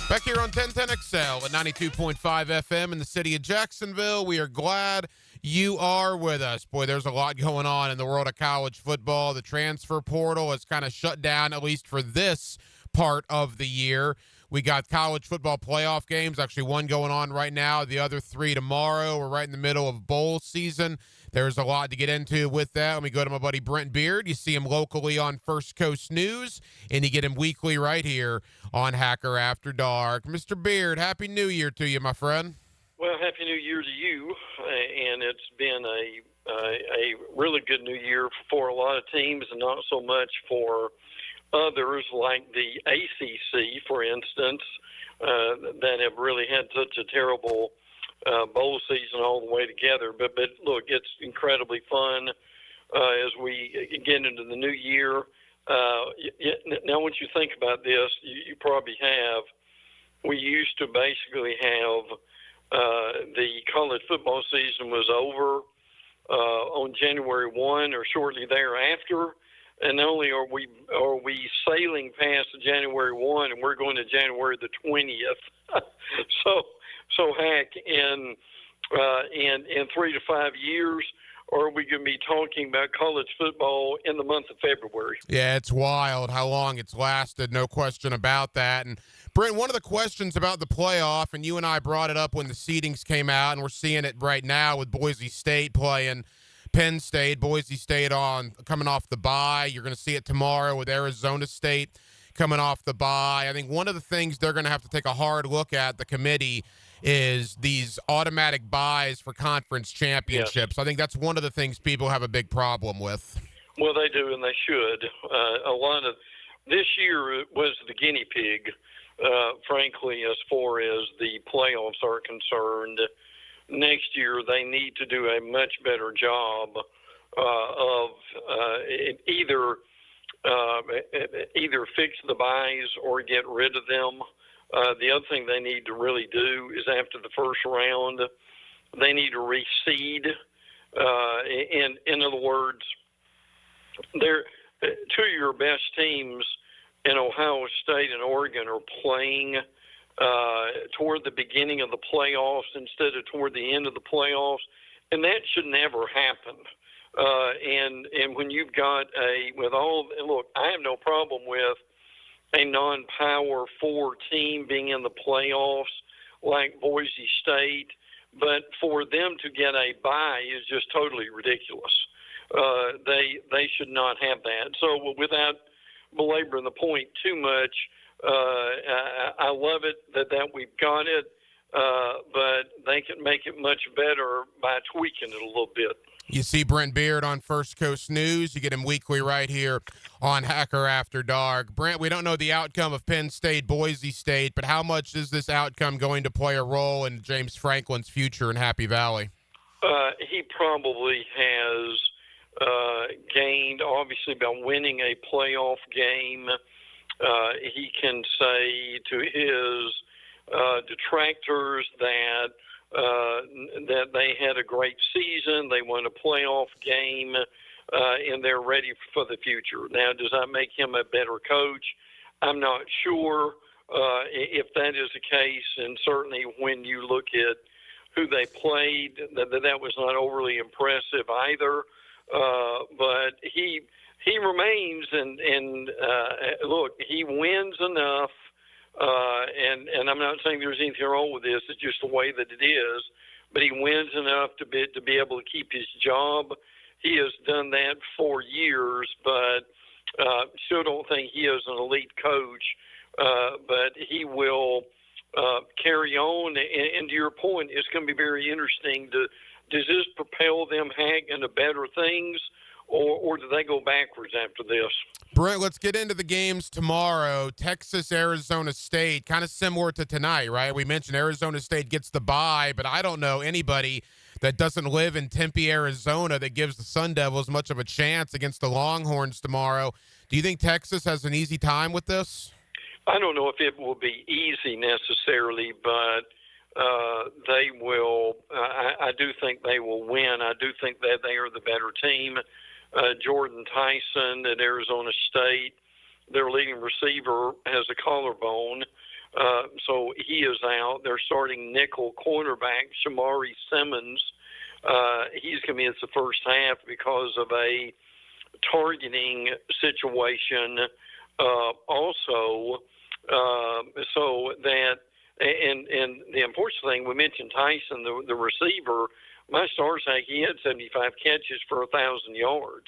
Back here on 1010XL at 92.5 FM in the city of Jacksonville. We are glad you are with us. Boy, there's a lot going on in the world of college football. The transfer portal has kind of shut down, at least for this part of the year. We got college football playoff games, actually one going on right now, the other 3 tomorrow. We're right in the middle of bowl season. There's a lot to get into with that. Let me go to my buddy Brent Beard. You see him locally on First Coast News, and you get him weekly right here on Hacker After Dark. Mr. Beard, Happy New Year to you, my friend. Well, Happy New Year to you, and it's been a really good new year for a lot of teams and not so much for others, like the ACC, for instance, that have really had such a terrible bowl season all the way together. But look, it's incredibly fun as we get into the new year. Now, once you think about this, you probably have. We used to basically have the college football season was over on January 1 or shortly thereafter. And not only are we sailing past January 1 and we're going to January the 20th. so heck, in 3 to 5 years, or are we going to be talking about college football in the month of February? Yeah, it's wild how long it's lasted, no question about that. And Brent, one of the questions about the playoff, and you and I brought it up when the seedings came out, and we're seeing it right now with Boise State playing Penn State. Boise State coming off the bye. You're going to see it tomorrow with Arizona State coming off the bye. I think one of the things they're going to have to take a hard look at, the committee, is these automatic buys for conference championships. Yes. I think that's one of the things people have a big problem with. Well, they do, and they should. A lot of this year was the guinea pig, frankly, as far as the playoffs are concerned. Next year, they need to do a much better job of either fix the buys or get rid of them. The other thing they need to really do is after the first round, they need to reseed. In other words, they're two of your best teams in Ohio State and Oregon are playing toward the beginning of the playoffs instead of toward the end of the playoffs, and that should never happen. And when you've got look, I have no problem with a non-Power 4 team being in the playoffs like Boise State, but for them to get a bye is just totally ridiculous. They should not have that. So without belaboring the point too much, I love it that we've got it, but they can make it much better by tweaking it a little bit. You see Brent Beard on First Coast News. You get him weekly right here on Hacker After Dark. Brent, we don't know the outcome of Penn State, Boise State, but how much is this outcome going to play a role in James Franklin's future in Happy Valley? He probably has gained, obviously, by winning a playoff game. He can say to his detractors that they had a great season, they won a playoff game, and they're ready for the future. Now, does that make him a better coach? I'm not sure if that is the case, and certainly when you look at who they played, that was not overly impressive either. But he remains, and look, he wins enough. And I'm not saying there's anything wrong with this. It's just the way that it is. But he wins enough to be able to keep his job. He has done that for years, but still don't think he is an elite coach. But he will carry on. And to your point, it's going to be very interesting. Does this propel them into better things, or do they go backwards after this? Brent, let's get into the games tomorrow. Texas, Arizona State, kind of similar to tonight, right? We mentioned Arizona State gets the bye, but I don't know anybody that doesn't live in Tempe, Arizona that gives the Sun Devils much of a chance against the Longhorns tomorrow. Do you think Texas has an easy time with this? I don't know if it will be easy necessarily, but they will. I do think they will win. I do think that they are the better team. Jordan Tyson at Arizona State, their leading receiver, has a collarbone, so he is out. They're starting nickel cornerback Shamari Simmons. He's going to miss the first half because of a targeting situation. Also, so that and the unfortunate thing, we mentioned Tyson, the receiver. My stars hack, he had 75 catches for 1,000 yards.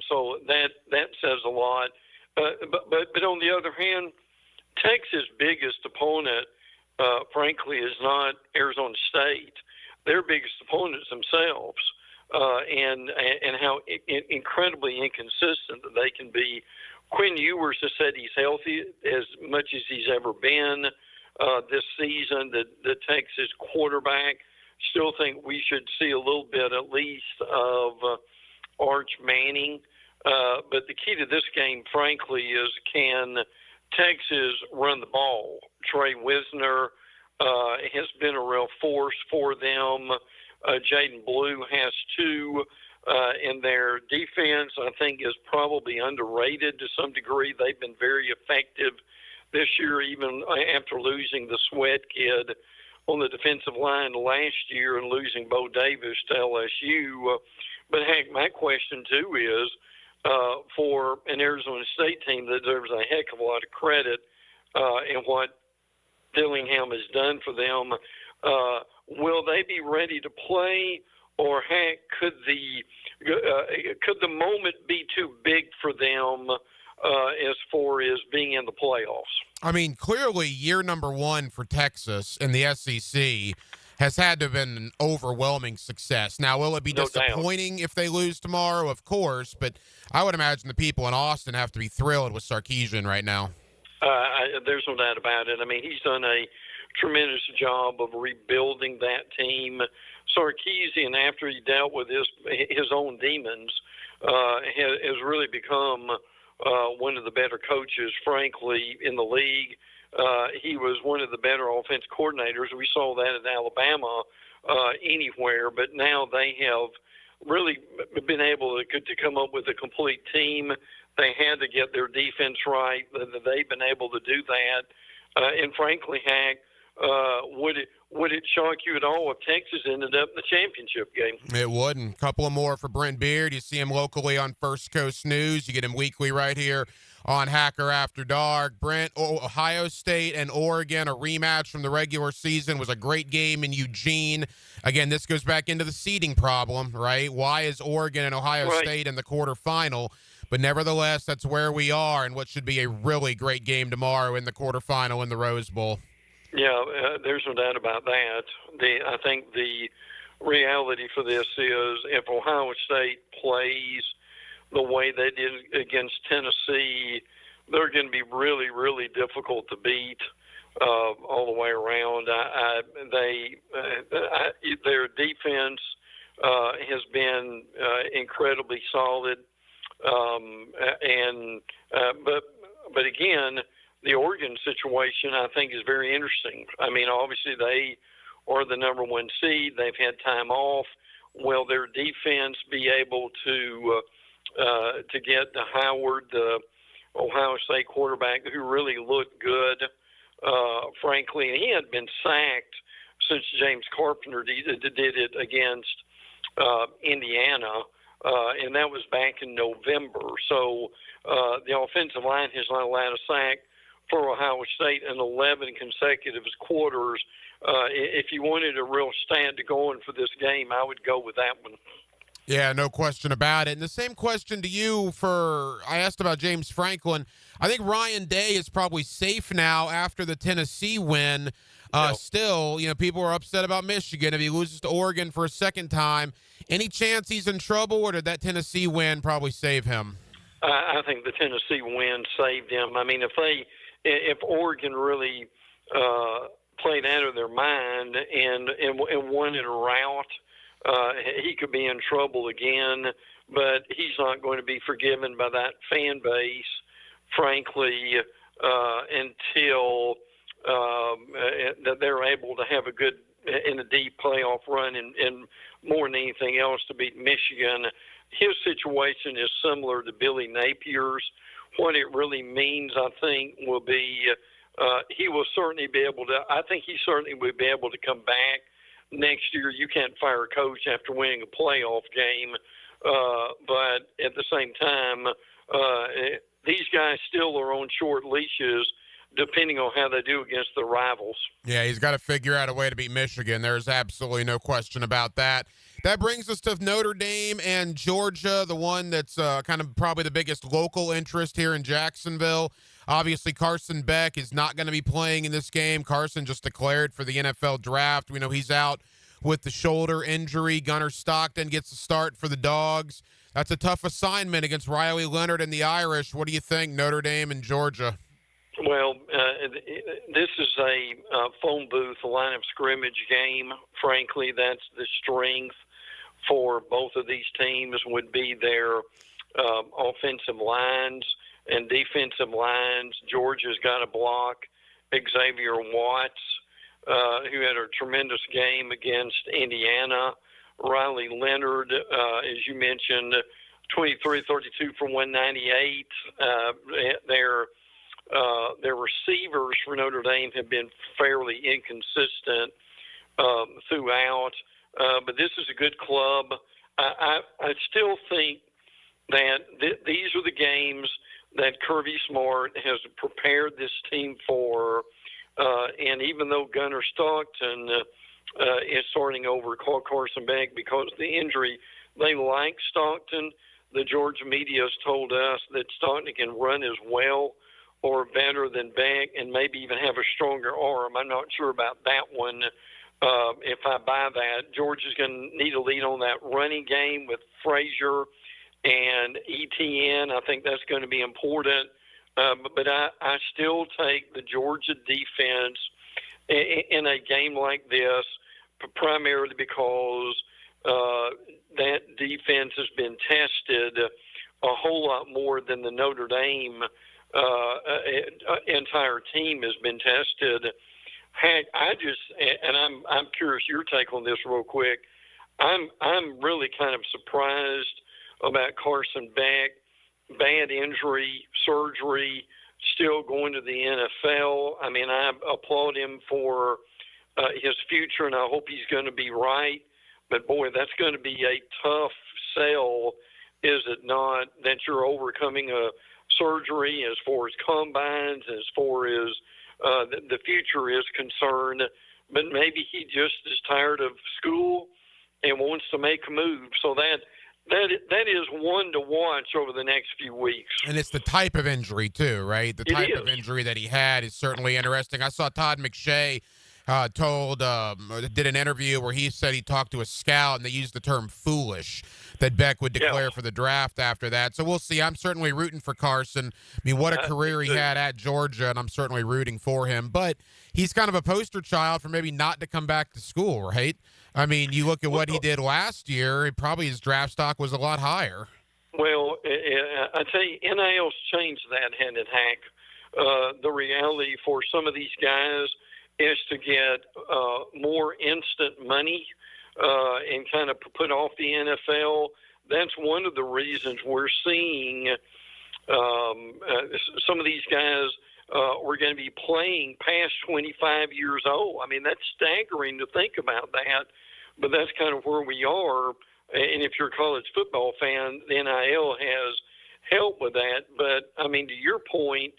So that says a lot. But on the other hand, Texas' biggest opponent, frankly, is not Arizona State. Their biggest opponents themselves. and how incredibly inconsistent that they can be. Quinn Ewers has said he's healthy as much as he's ever been this season. The Texas quarterback. Still think we should see a little bit at least of Arch Manning. But the key to this game, frankly, is can Texas run the ball? Trey Wisner has been a real force for them. Jaden Blue has too. And their defense, I think, is probably underrated to some degree. They've been very effective this year, even after losing the Sweat kid on the defensive line last year and losing Bo Davis to LSU. But, heck, my question, too, is for an Arizona State team that deserves a heck of a lot of credit in what Dillingham has done for them, will they be ready to play? Or, heck, could the moment be too big for them as far as being in the playoffs? I mean, clearly year number one for Texas in the SEC has had to have been an overwhelming success. Now, will it be disappointing if they lose tomorrow? Of course, but I would imagine the people in Austin have to be thrilled with Sarkisian right now. There's no doubt about it. I mean, he's done a tremendous job of rebuilding that team. Sarkisian, after he dealt with his own demons, has really become one of the better coaches, frankly, in the league. He was one of the better offense coordinators. We saw that at Alabama anywhere, but now they have really been able to come up with a complete team. They had to get their defense right. They've been able to do that. And frankly, Hack, would it shock you at all if Texas ended up in the championship game? It wouldn't. A couple of more for Brent Beard. You see him locally on First Coast News. You get him weekly right here on Hacker After Dark. Brent, Ohio State and Oregon, a rematch from the regular season, was a great game in Eugene. Again, this goes back into the seeding problem, right? Why is Oregon and Ohio State in the quarterfinal? But nevertheless, that's where we are, and what should be a really great game tomorrow in the quarterfinal in the Rose Bowl. Yeah, there's no doubt about that. I think the reality for this is if Ohio State plays the way they did against Tennessee, they're going to be really, really difficult to beat all the way around. Their defense has been incredibly solid, but again, the Oregon situation, I think, is very interesting. I mean, obviously, they are the number one seed. They've had time off. Will their defense be able to get to Howard, the Ohio State quarterback, who really looked good, frankly? And he had been sacked since James Carpenter did it against Indiana, and that was back in November. So the offensive line has not allowed a sack for Ohio State in 11 consecutive quarters. If you wanted a real stat to go in for this game, I would go with that one. Yeah, no question about it. And the same question to you I asked about James Franklin. I think Ryan Day is probably safe now after the Tennessee win. Still, people are upset about Michigan. If he loses to Oregon for a second time, any chance he's in trouble, or did that Tennessee win probably save him? I think the Tennessee win saved him. I mean, if Oregon really played out of their mind and won in a rout, he could be in trouble again. But he's not going to be forgiven by that fan base, frankly, until that they're able to have a good in a deep playoff run and more than anything else to beat Michigan. His situation is similar to Billy Napier's. What it really means, I think, will be he will certainly be able to – I think he certainly will be able to come back next year. You can't fire a coach after winning a playoff game. But at the same time, these guys still are on short leashes depending on how they do against the rivals. Yeah, he's got to figure out a way to beat Michigan. There's absolutely no question about that. That brings us to Notre Dame and Georgia, the one that's kind of probably the biggest local interest here in Jacksonville. Obviously, Carson Beck is not going to be playing in this game. Carson just declared for the NFL draft. We know he's out with the shoulder injury. Gunnar Stockton gets the start for the Dogs. That's a tough assignment against Riley Leonard and the Irish. What do you think, Notre Dame and Georgia? Well, this is a phone booth line of scrimmage game. Frankly, that's the strength for both of these teams would be their offensive lines and defensive lines. Georgia's got a block. Xavier Watts, who had a tremendous game against Indiana. Riley Leonard, as you mentioned, 23-32 for 198. Their receivers for Notre Dame have been fairly inconsistent throughout, but this is a good club. I still think that these are the games that Kirby Smart has prepared this team for, and even though Gunnar Stockton is starting over Carson Beck because of the injury, they like Stockton. The Georgia media has told us that Stockton can run as well or better than Beck and maybe even have a stronger arm. I'm not sure about that one. If I buy that, Georgia's going to need a lead on that running game with Frazier and ETN. I think that's going to be important. But I still take the Georgia defense in a game like this, primarily because that defense has been tested a whole lot more than the Notre Dame entire team has been tested. Heck, I'm curious your take on this real quick. I'm really kind of surprised about Carson Beck, bad injury, surgery, still going to the NFL. I mean, I applaud him for his future, and I hope he's going to be right. But, boy, that's going to be a tough sell, is it not, that you're overcoming a surgery as far as combines, as far as the future is concerned. But maybe he just is tired of school and wants to make a move. So that is one to watch over the next few weeks. And it's the type of injury, too, right? The type of injury that he had is certainly interesting. I saw Todd McShay did an interview where he said he talked to a scout and they used the term foolish that Beck would declare for the draft after that. So we'll see. I'm certainly rooting for Carson. I mean, what a career he had at Georgia, and I'm certainly rooting for him. But he's kind of a poster child for maybe not to come back to school, right? I mean, you look at what he did last year, probably his draft stock was a lot higher. Well, I tell you, NIL's changed that, hasn't it, Hack? The reality for some of these guys is to get more instant money and kind of put off the NFL. That's one of the reasons we're seeing some of these guys are going to be playing past 25 years old. I mean, that's staggering to think about that, but that's kind of where we are. And if you're a college football fan, the NIL has helped with that. But, I mean, to your point,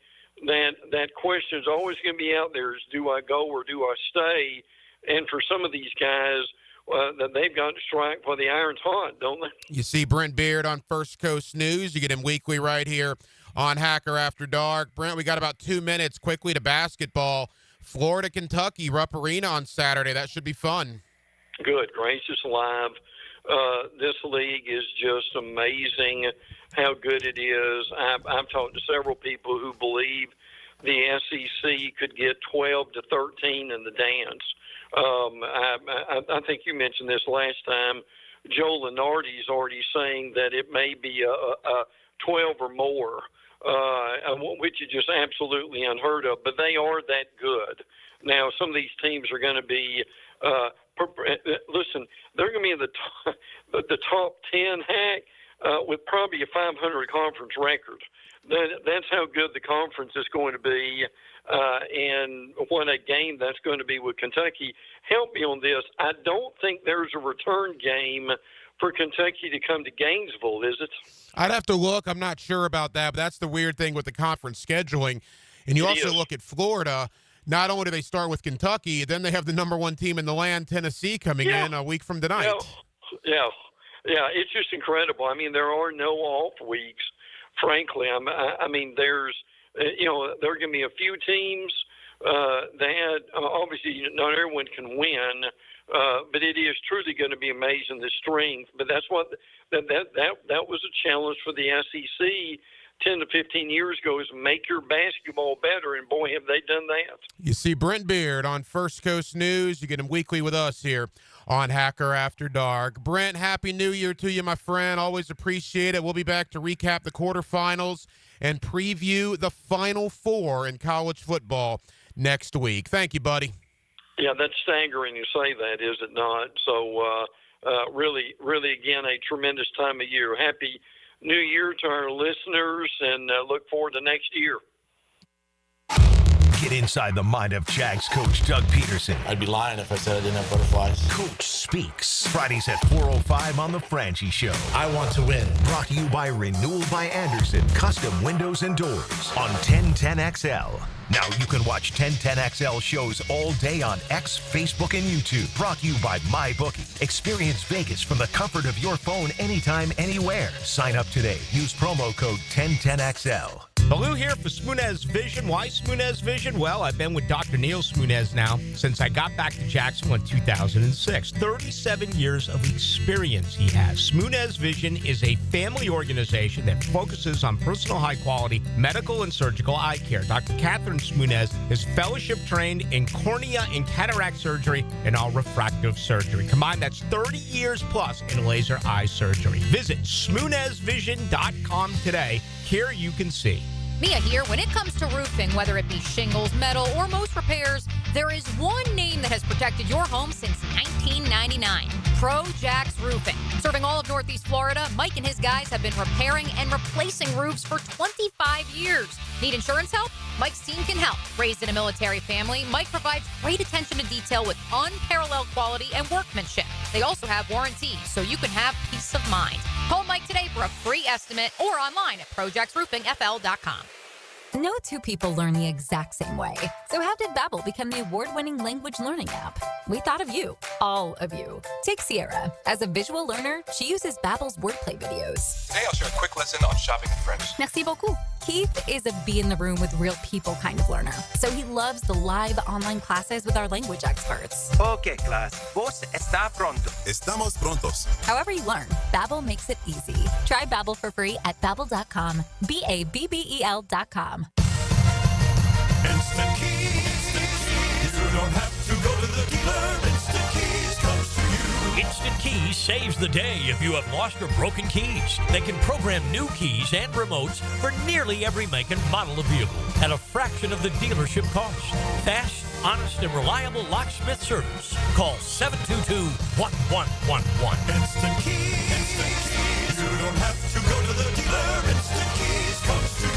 that question is always going to be out there is, do I go or do I stay? And for some of these guys, that they've got to strike while the iron's hot, don't they? You see Brent Beard on First Coast News. You get him weekly right here on Hacker After Dark. Brent, we got about 2 minutes quickly to basketball. Florida, Kentucky, Rupp Arena on Saturday. That should be fun. Good gracious alive. This league is just amazing how good it is. I've talked to several people who believe the SEC could get 12 to 13 in the dance. I think you mentioned this last time. Joe Lenardi's already saying that it may be a 12 or more, which is just absolutely unheard of. But they are that good. Now, some of these teams are going to be listen, they're going to be in the top 10, Hack, with probably a 500 conference record. That's how good the conference is going to be, and what a game that's going to be with Kentucky. Help me on this. I don't think there's a return game for Kentucky to come to Gainesville, is it? I'd have to look. I'm not sure about that, but that's the weird thing with the conference scheduling. And you also look at Florida. Not only do they start with Kentucky, then they have the number one team in the land, Tennessee, coming in a week from tonight. Yeah, it's just incredible. I mean, there are no off weeks, frankly. I mean, there's, there are going to be a few teams that obviously not everyone can win, but it is truly going to be amazing the strength. But that's what that was a challenge for the SEC 10 to 15 years ago, is make your basketball better, and boy, have they done that. You see Brent Beard on First Coast News. You get him weekly with us here on Hacker After Dark. Brent, Happy New Year to you, my friend. Always appreciate it. We'll be back to recap the quarterfinals and preview the Final Four in college football next week. Thank you, buddy. Yeah, that's staggering you say that, is it not? So really, again, a tremendous time of year. Happy New Year to our listeners, and look forward to next year. Get inside the mind of Jags coach Doug Peterson. I'd be lying if I said I didn't have butterflies. Coach Speaks. Fridays at 4:05 on The Franchi Show. I want to win. Brought to you by Renewal by Anderson Custom Windows and Doors on 1010XL. Now you can watch 1010XL shows all day on X, Facebook, and YouTube. Brought to you by MyBookie. Experience Vegas from the comfort of your phone anytime, anywhere. Sign up today. Use promo code 1010XL. Baloo here for Smunez Vision. Why Smunez Vision? Well, I've been with Dr. Neil Smunez now since I got back to Jacksonville in 2006. 37 years of experience he has. Smunez Vision is a family organization that focuses on personal high-quality medical and surgical eye care. Dr. Catherine Smunez is fellowship trained in cornea and cataract surgery and all refractive surgery. Combined, that's 30 years plus in laser eye surgery. Visit SmunezVision.com today. Here you can see. Mia here. When it comes to roofing, whether it be shingles, metal, or most repairs, there is one name that has protected your home since 1999. Pro-Jax Roofing. Serving all of Northeast Florida, Mike and his guys have been repairing and replacing roofs for 25 years. Need insurance help? Mike's team can help. Raised in a military family, Mike provides great attention to detail with unparalleled quality and workmanship. They also have warranties, so you can have peace of mind. Call Mike today for a free estimate or online at projaxroofingfl.com. No two people learn the exact same way. So how did Babbel become the award-winning language learning app? We thought of you, all of you. Take Sierra. As a visual learner, she uses Babbel's wordplay videos. Today I'll share a quick lesson on shopping in French. Merci beaucoup. Keith is a be in the room with real people kind of learner. So he loves the live online classes with our language experts. Okay, class. Vos está pronto. Estamos prontos. However you learn, Babbel makes it easy. Try Babbel for free at Babbel.com. Babbel.com. Instant Keys. You don't have to go to the dealer. Instant Keys comes to you. Instant Keys saves the day if you have lost or broken keys. They can program new keys and remotes for nearly every make and model of vehicle at a fraction of the dealership cost. Fast, honest, and reliable locksmith service. Call 722-1111. Instant Keys. Instant Keys. You don't have to go to the dealer. Instant Keys comes to you.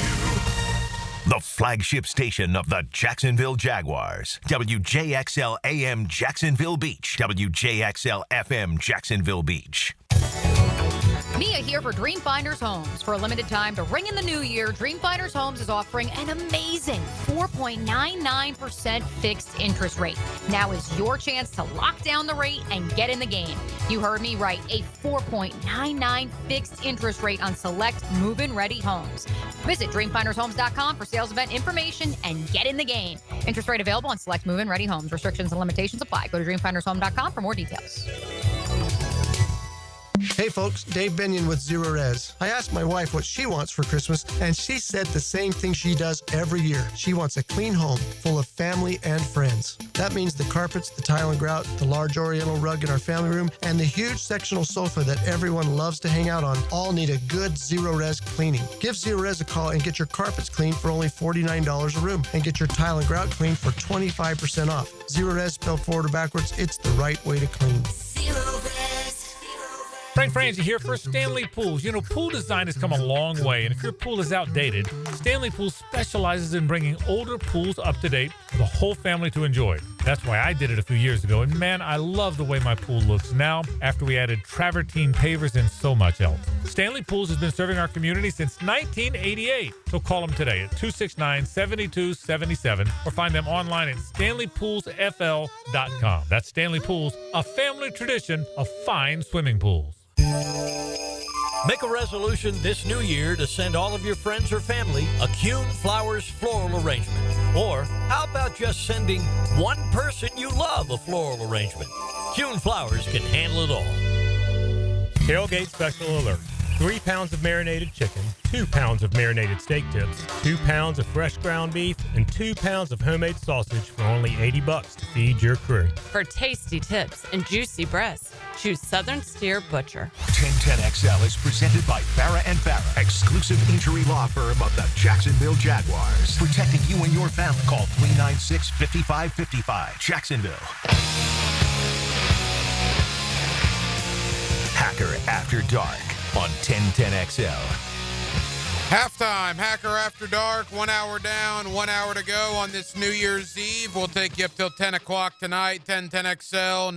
The flagship station of the Jacksonville Jaguars. WJXL AM Jacksonville Beach. WJXL FM Jacksonville Beach. Mia here for Dreamfinders Homes. For a limited time to ring in the new year, Dreamfinders Homes is offering an amazing 4.99% fixed interest rate. Now is your chance to lock down the rate and get in the game. You heard me right, a 4.99 fixed interest rate on select move-in ready homes. Visit dreamfindershomes.com for sales event information and get in the game. Interest rate available on select move-in ready homes. Restrictions and limitations apply. Go to dreamfindershome.com for more details. Hey folks, Dave Binion with Zero Res. I asked my wife what she wants for Christmas, and she said the same thing she does every year. She wants a clean home full of family and friends. That means the carpets, the tile and grout, the large oriental rug in our family room, and the huge sectional sofa that everyone loves to hang out on all need a good Zero Res cleaning. Give Zero Res a call and get your carpets cleaned for only $49 a room, and get your tile and grout cleaned for 25% off. Zero Res spelled forward or backwards, it's the right way to clean. Zero Res. Frank Franzi here for Stanley Pools. You know, pool design has come a long way, and if your pool is outdated, Stanley Pools specializes in bringing older pools up to date for the whole family to enjoy. That's why I did it a few years ago, and man, I love the way my pool looks now after we added travertine pavers and so much else. Stanley Pools has been serving our community since 1988, so call them today at 269-7277 or find them online at stanleypoolsfl.com. That's Stanley Pools, a family tradition of fine swimming pools. Make a resolution this new year to send all of your friends or family a Kuhn Flowers floral arrangement. Or how about just sending one person you love a floral arrangement? Kuhn Flowers can handle it all. Tailgate special alert. 3 pounds of marinated chicken, 2 pounds of marinated steak tips, 2 pounds of fresh ground beef, and 2 pounds of homemade sausage for only $80 to feed your crew. For tasty tips and juicy breasts, choose Southern Steer Butcher. 1010XL is presented by Farah & Farah, exclusive injury law firm of the Jacksonville Jaguars. Protecting you and your family. Call 396-5555. Jacksonville. Hacker After Dark on 1010XL. Halftime, Hacker After Dark, 1 hour down, 1 hour to go on this New Year's Eve. We'll take you up till 10 o'clock tonight, 1010XL,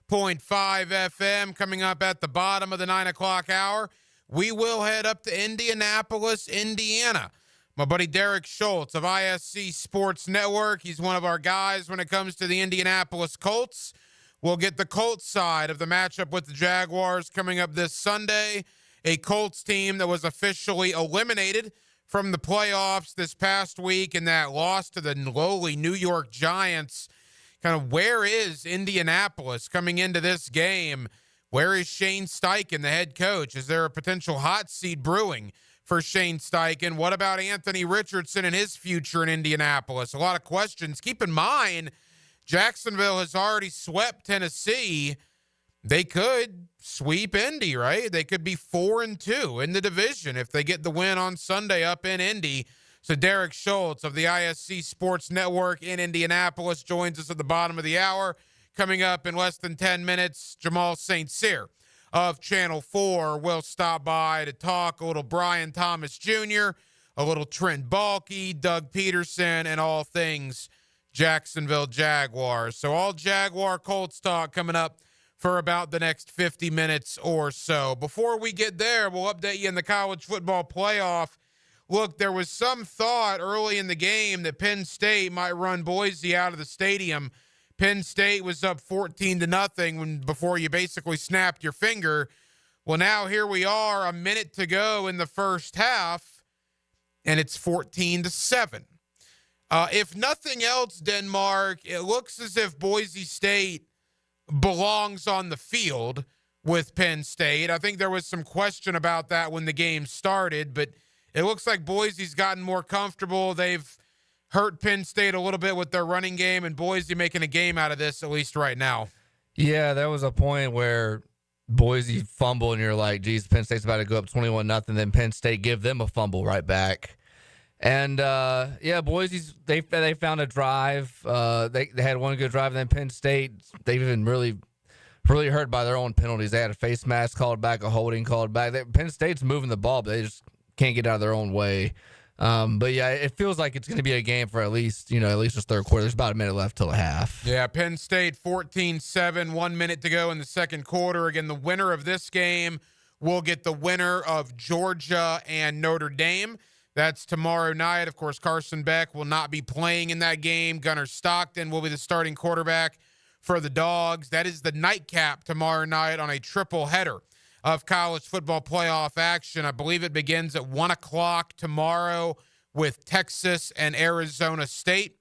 92.5 FM. Coming up at the bottom of the 9 o'clock hour, we will head up to Indianapolis, Indiana. My buddy Derek Schultz of ISC Sports Network. He's one of our guys when it comes to the Indianapolis Colts. We'll get the Colts side of the matchup with the Jaguars coming up this Sunday. A Colts team that was officially eliminated from the playoffs this past week in that loss to the lowly New York Giants. Kind of where is Indianapolis coming into this game? Where is Shane Steichen, the head coach? Is there a potential hot seat brewing for Shane Steichen? What about Anthony Richardson and his future in Indianapolis? A lot of questions. Keep in mind, Jacksonville has already swept Tennessee. They could sweep Indy, right? They could be 4-2 in the division if they get the win on Sunday up in Indy. So Derek Schultz of the ISC Sports Network in Indianapolis joins us at the bottom of the hour. Coming up in less than 10 minutes, Jamal St. Cyr of Channel 4 will stop by to talk a little Brian Thomas Jr., a little Trent Baalke, Doug Peterson, and all things Jacksonville Jaguars. So all Jaguar Colts talk coming up for about the next 50 minutes or so. Before we get there, we'll update you in the college football playoff. Look, there was some thought early in the game that Penn State might run Boise out of the stadium. Penn State was up 14-0 before you basically snapped your finger. Well, now here we are, a minute to go in the first half, and it's 14-7. If nothing else, Denmark, it looks as if Boise State belongs on the field with Penn State. I think there was some question about that when the game started, but it looks like Boise's gotten more comfortable. They've hurt Penn State a little bit with their running game, and Boise making a game out of this, at least right now. Yeah, there was a point where Boise fumbled, and you're like, geez, Penn State's about to go up 21-0, then Penn State give them a fumble right back. And, Boise's, they found a drive. They had one good drive, and then Penn State, they've been really hurt by their own penalties. They had a face mask called back, a holding called back. Penn State's moving the ball, but they just can't get out of their own way. It feels like it's going to be a game for at least this third quarter. There's about a minute left till the half. Yeah, Penn State 14-7, 1 minute to go in the second quarter. Again, the winner of this game will get the winner of Georgia and Notre Dame. That's tomorrow night. Of course, Carson Beck will not be playing in that game. Gunnar Stockton will be the starting quarterback for the Dogs. That is the nightcap tomorrow night on a triple header of college football playoff action. I believe it begins at 1 o'clock tomorrow with Texas and Arizona State.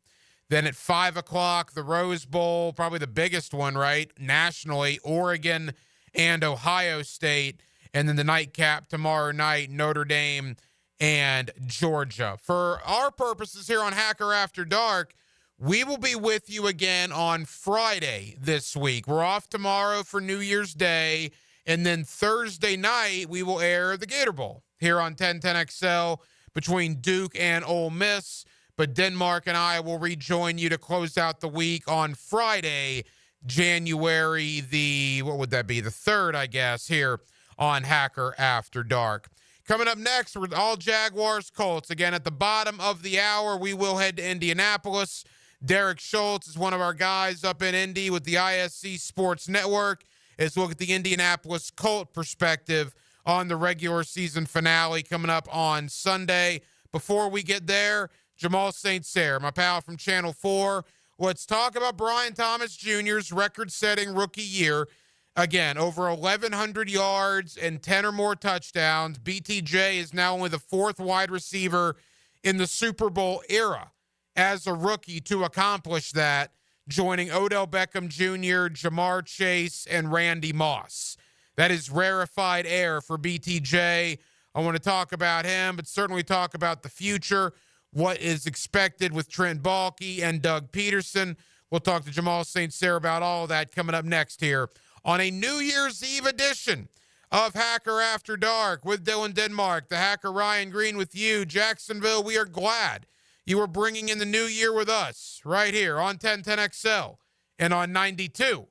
Then at 5 o'clock, the Rose Bowl, probably the biggest one, right, nationally, Oregon and Ohio State. And then the nightcap tomorrow night, Notre Dame and Georgia. For our purposes here on Hacker After Dark, we will be with you again on Friday this week. We're off tomorrow for New Year's Day, and then Thursday night we will air the Gator Bowl here on 1010XL between Duke and Ole Miss. But Denmark and I will rejoin you to close out the week on Friday, January the 3rd, I guess, here on Hacker After Dark. Coming up next, we're all Jaguars Colts. Again, at the bottom of the hour, we will head to Indianapolis. Derek Schultz is one of our guys up in Indy with the ISC Sports Network as we look at the Indianapolis Colt perspective on the regular season finale coming up on Sunday. Before we get there, Jamal St. Cyr, my pal from Channel 4. Let's talk about Brian Thomas Jr.'s record-setting rookie year Again, over 1,100 yards and 10 or more touchdowns. BTJ is now only the fourth wide receiver in the Super Bowl era as a rookie to accomplish that, joining Odell Beckham Jr., Jamar Chase, and Randy Moss. That is rarefied air for BTJ. I want to talk about him, but certainly talk about the future, what is expected with Trent Baalke and Doug Peterson. We'll talk to Jamal St. Cyr about all of that coming up next here on a New Year's Eve edition of Hacker After Dark with Dylan Denmark, the Hacker Ryan Green with you. Jacksonville, we are glad you are bringing in the new year with us right here on 1010XL and on 92.5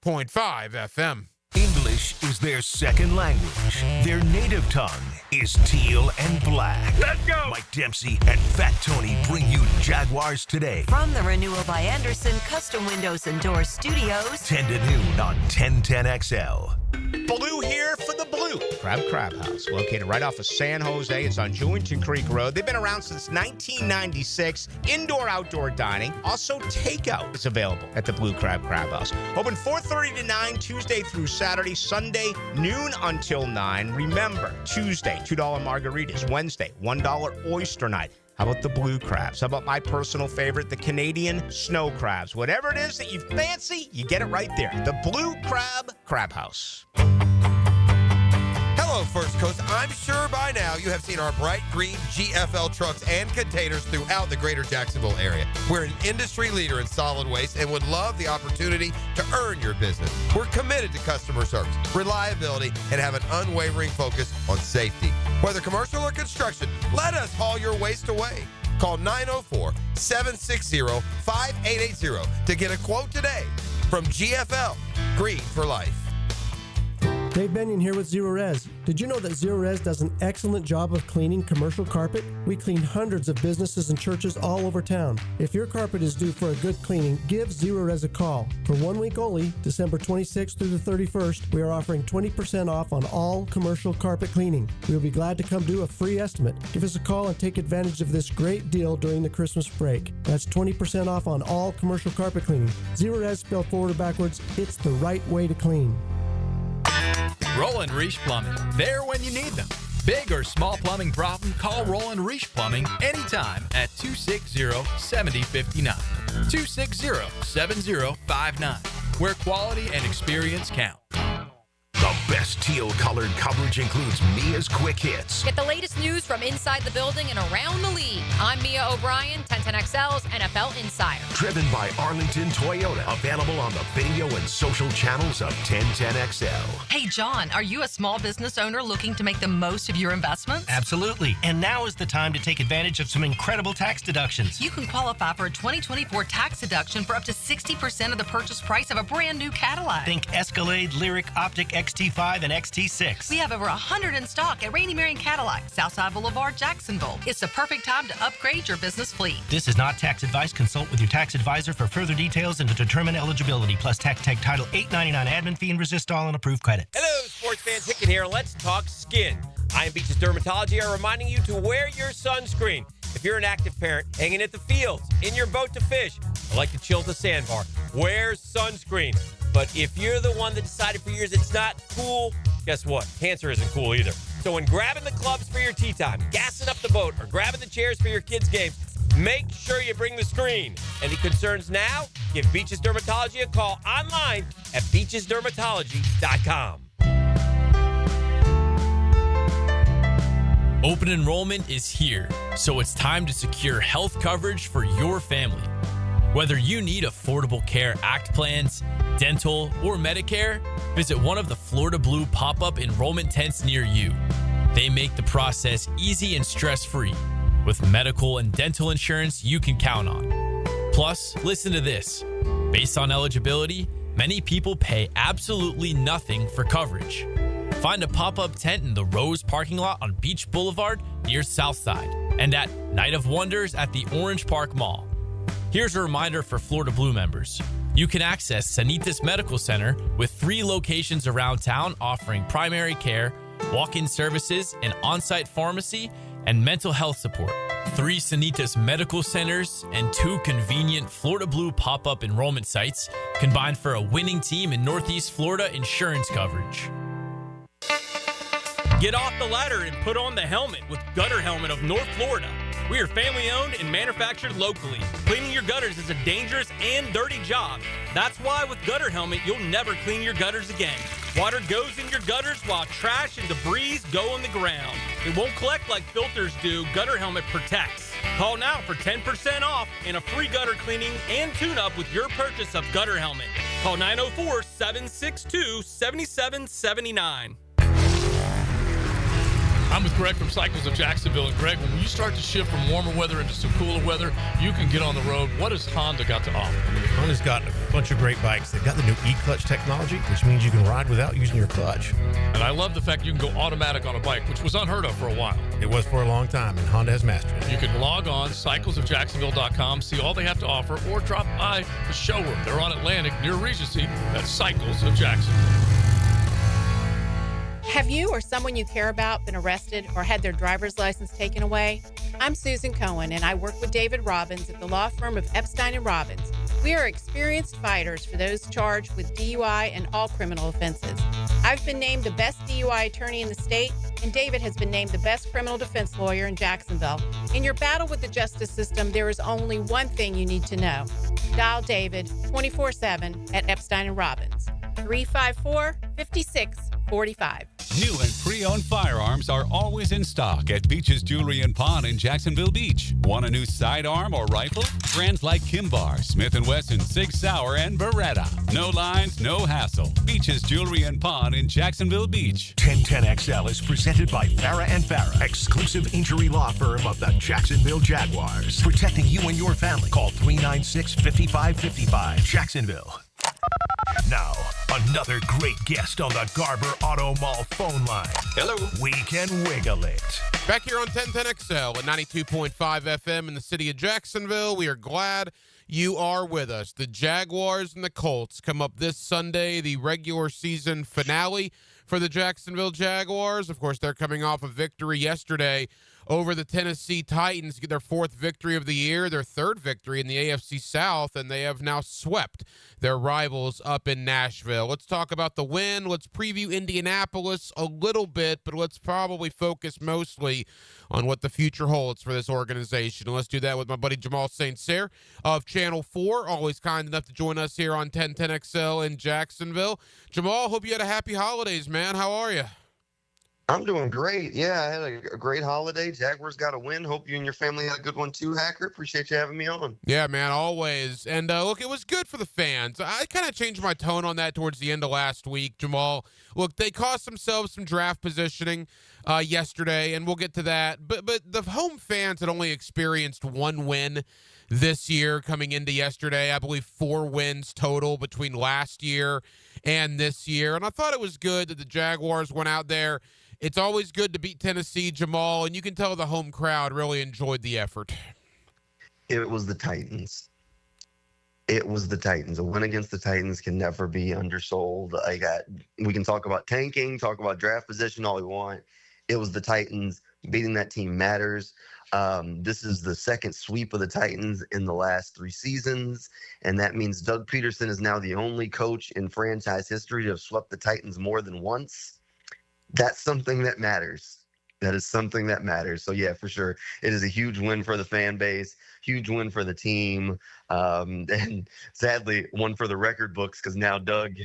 FM. English is their second language. Their native tongue is teal and black. Let's go! Mike Dempsey and Fat Tony bring you Jaguars Today. From the Renewal by Anderson Custom Windows and Doors Studios. 10 to noon on 1010XL. Blue here for the Blue Crab House, located right off of San Jose. It's on Jewington Creek Road. They've been around since 1996. Indoor-outdoor dining. Also, takeout is available at the Blue Crab House. Open 4:30 to 9, Tuesday through Saturday. Sunday, noon until 9. Remember, Tuesday, $2 margaritas. Wednesday, $1 oyster night. How about the blue crabs? How about my personal favorite, the Canadian snow crabs? Whatever it is that you fancy, you get it right there. The Blue Crab House. Hello, First Coast. I'm sure by now you have seen our bright green GFL trucks and containers throughout the greater Jacksonville area. We're an industry leader in solid waste and would love the opportunity to earn your business. We're committed to customer service, reliability, and have an unwavering focus on safety. Whether commercial or construction, let us haul your waste away. Call 904-760-5880 to get a quote today from GFL, Green for Life. Dave Benyon here with Zero Res. Did you know that Zero Res does an excellent job of cleaning commercial carpet? We clean hundreds of businesses and churches all over town. If your carpet is due for a good cleaning, give Zero Res a call. For 1 week only, December 26th through the 31st, we are offering 20% off on all commercial carpet cleaning. We will be glad to come do a free estimate. Give us a call and take advantage of this great deal during the Christmas break. That's 20% off on all commercial carpet cleaning. Zero Res spelled forward or backwards, it's the right way to clean. Roland Reich Plumbing, there when you need them. Big or small plumbing problem, call Roland Reich Plumbing anytime at 260-7059. 260-7059, where quality and experience count. The best teal-colored coverage includes Mia's Quick Hits. Get the latest news from inside the building and around the league. I'm Mia O'Brien, 1010XL's NFL Insider. Driven by Arlington Toyota. Available on the video and social channels of 1010XL. Hey, John, are you a small business owner looking to make the most of your investments? Absolutely. And now is the time to take advantage of some incredible tax deductions. You can qualify for a 2024 tax deduction for up to 60% of the purchase price of a brand new Cadillac. Think Escalade, Lyric, Optic, XT5, and XT6. We have over 100 in stock at Rainy Marion Cadillac, Southside Boulevard, Jacksonville. It's the perfect time to upgrade your business fleet. This is not tax advice. Consult with your tax advisor for further details and to determine eligibility. Plus tax tag title $8.99 admin fee and resist all and approved credit. Hello, sports fans. Hicken here. Let's talk skin. I Am Beaches Dermatology are reminding you to wear your sunscreen. If you're an active parent hanging at the fields, in your boat to fish, or like to chill at the sandbar, wear sunscreen. But if you're the one that decided for years it's not cool, guess what? Cancer isn't cool either. So when grabbing the clubs for your tea time, gassing up the boat, or grabbing the chairs for your kids' games, make sure you bring the screen. Any concerns now? Give Beaches Dermatology a call online at beachesdermatology.com. Open enrollment is here, so it's time to secure health coverage for your family. Whether you need Affordable Care Act plans, dental, or Medicare, visit one of the Florida Blue pop-up enrollment tents near you. They make the process easy and stress-free, with medical and dental insurance you can count on. Plus, listen to this. Based on eligibility, many people pay absolutely nothing for coverage. Find a pop-up tent in the Rose parking lot on Beach Boulevard near Southside, and at Night of Wonders at the Orange Park Mall. Here's a reminder for Florida Blue members. You can access Sanitas Medical Center with 3 locations around town offering primary care, walk-in services, an on-site pharmacy, and mental health support. 3 Sanitas medical centers, and 2 convenient Florida Blue pop-up enrollment sites combined for a winning team in Northeast Florida insurance coverage. Get off the ladder and put on the helmet with Gutter Helmet of North Florida. We are family owned and manufactured locally. Cleaning your gutters is a dangerous and dirty job. That's why with Gutter Helmet, you'll never clean your gutters again. Water goes in your gutters while trash and debris go on the ground. It won't collect like filters do. Gutter Helmet protects. Call now for 10% off and a free gutter cleaning and tune-up with your purchase of Gutter Helmet. Call 904-762-7779. I'm with Greg from Cycles of Jacksonville. And Greg, when you start to shift from warmer weather into some cooler weather, you can get on the road. What has Honda got to offer? Honda's got a bunch of great bikes. They've got the new e-clutch technology, which means you can ride without using your clutch. And I love the fact you can go automatic on a bike, which was unheard of for a while. It was for a long time, and Honda has mastered it. You can log on, cyclesofjacksonville.com, see all they have to offer, or drop by the showroom. They're on Atlantic near Regency. That's Cycles of Jacksonville. Have you or someone you care about been arrested or had their driver's license taken away? I'm Susan Cohen, and I work with David Robbins at the law firm of Epstein & Robbins. We are experienced fighters for those charged with DUI and all criminal offenses. I've been named the best DUI attorney in the state, and David has been named the best criminal defense lawyer in Jacksonville. In your battle with the justice system, there is only one thing you need to know. Dial David 24/7 at Epstein & Robbins, 354-5645. New and pre-owned firearms are always in stock at Beach's Jewelry and Pawn in Jacksonville Beach. Want a new sidearm or rifle? Brands like Kimbar, Smith & Wesson, Sig Sauer, and Beretta. No lines, no hassle. Beach's Jewelry and Pawn in Jacksonville Beach. 1010XL is presented by Farah & Farah, exclusive injury law firm of the Jacksonville Jaguars. Protecting you and your family. Call 396-5555. Jacksonville. Now, another great guest on the Garber Auto Mall phone line. Hello. We can wiggle it. Back here on 1010XL at 92.5 FM in the city of Jacksonville. We are glad you are with us. The Jaguars and the Colts come up this Sunday, the regular season finale for the Jacksonville Jaguars. Of course, they're coming off a victory yesterday over the Tennessee Titans, get their 4th victory of the year, their 3rd victory in the AFC South, and they have now swept their rivals up in Nashville. Let's talk about the win. Let's preview Indianapolis a little bit, but let's probably focus mostly on what the future holds for this organization. And let's do that with my buddy Jamal St. Cyr of Channel 4, always kind enough to join us here on 1010XL in Jacksonville. Jamal, hope you had a happy holidays, man. How are you? I'm doing great. Yeah, I had a great holiday. Jaguars got a win. Hope you and your family had a good one too, Hacker. Appreciate you having me on. Yeah, man, always. And look, it was good for the fans. I kind of changed my tone on that towards the end of last week, Jamal. Look, they cost themselves some draft positioning yesterday, and we'll get to that. But the home fans had only experienced one win this year coming into yesterday. I believe 4 wins total between last year and this year. And I thought it was good that the Jaguars went out there. It's always good to beat Tennessee, Jamal, and you can tell the home crowd really enjoyed the effort. It was the Titans. It was the Titans. A win against the Titans can never be undersold. We can talk about tanking, talk about draft position all we want. It was the Titans. Beating that team matters. This is the 2nd sweep of the Titans in the last 3 seasons, and that means Doug Peterson is now the only coach in franchise history to have swept the Titans more than once. That's something that matters. That is something that matters. So, yeah, for sure. It is a huge win for the fan base, huge win for the team, and sadly, one for the record books because now Doug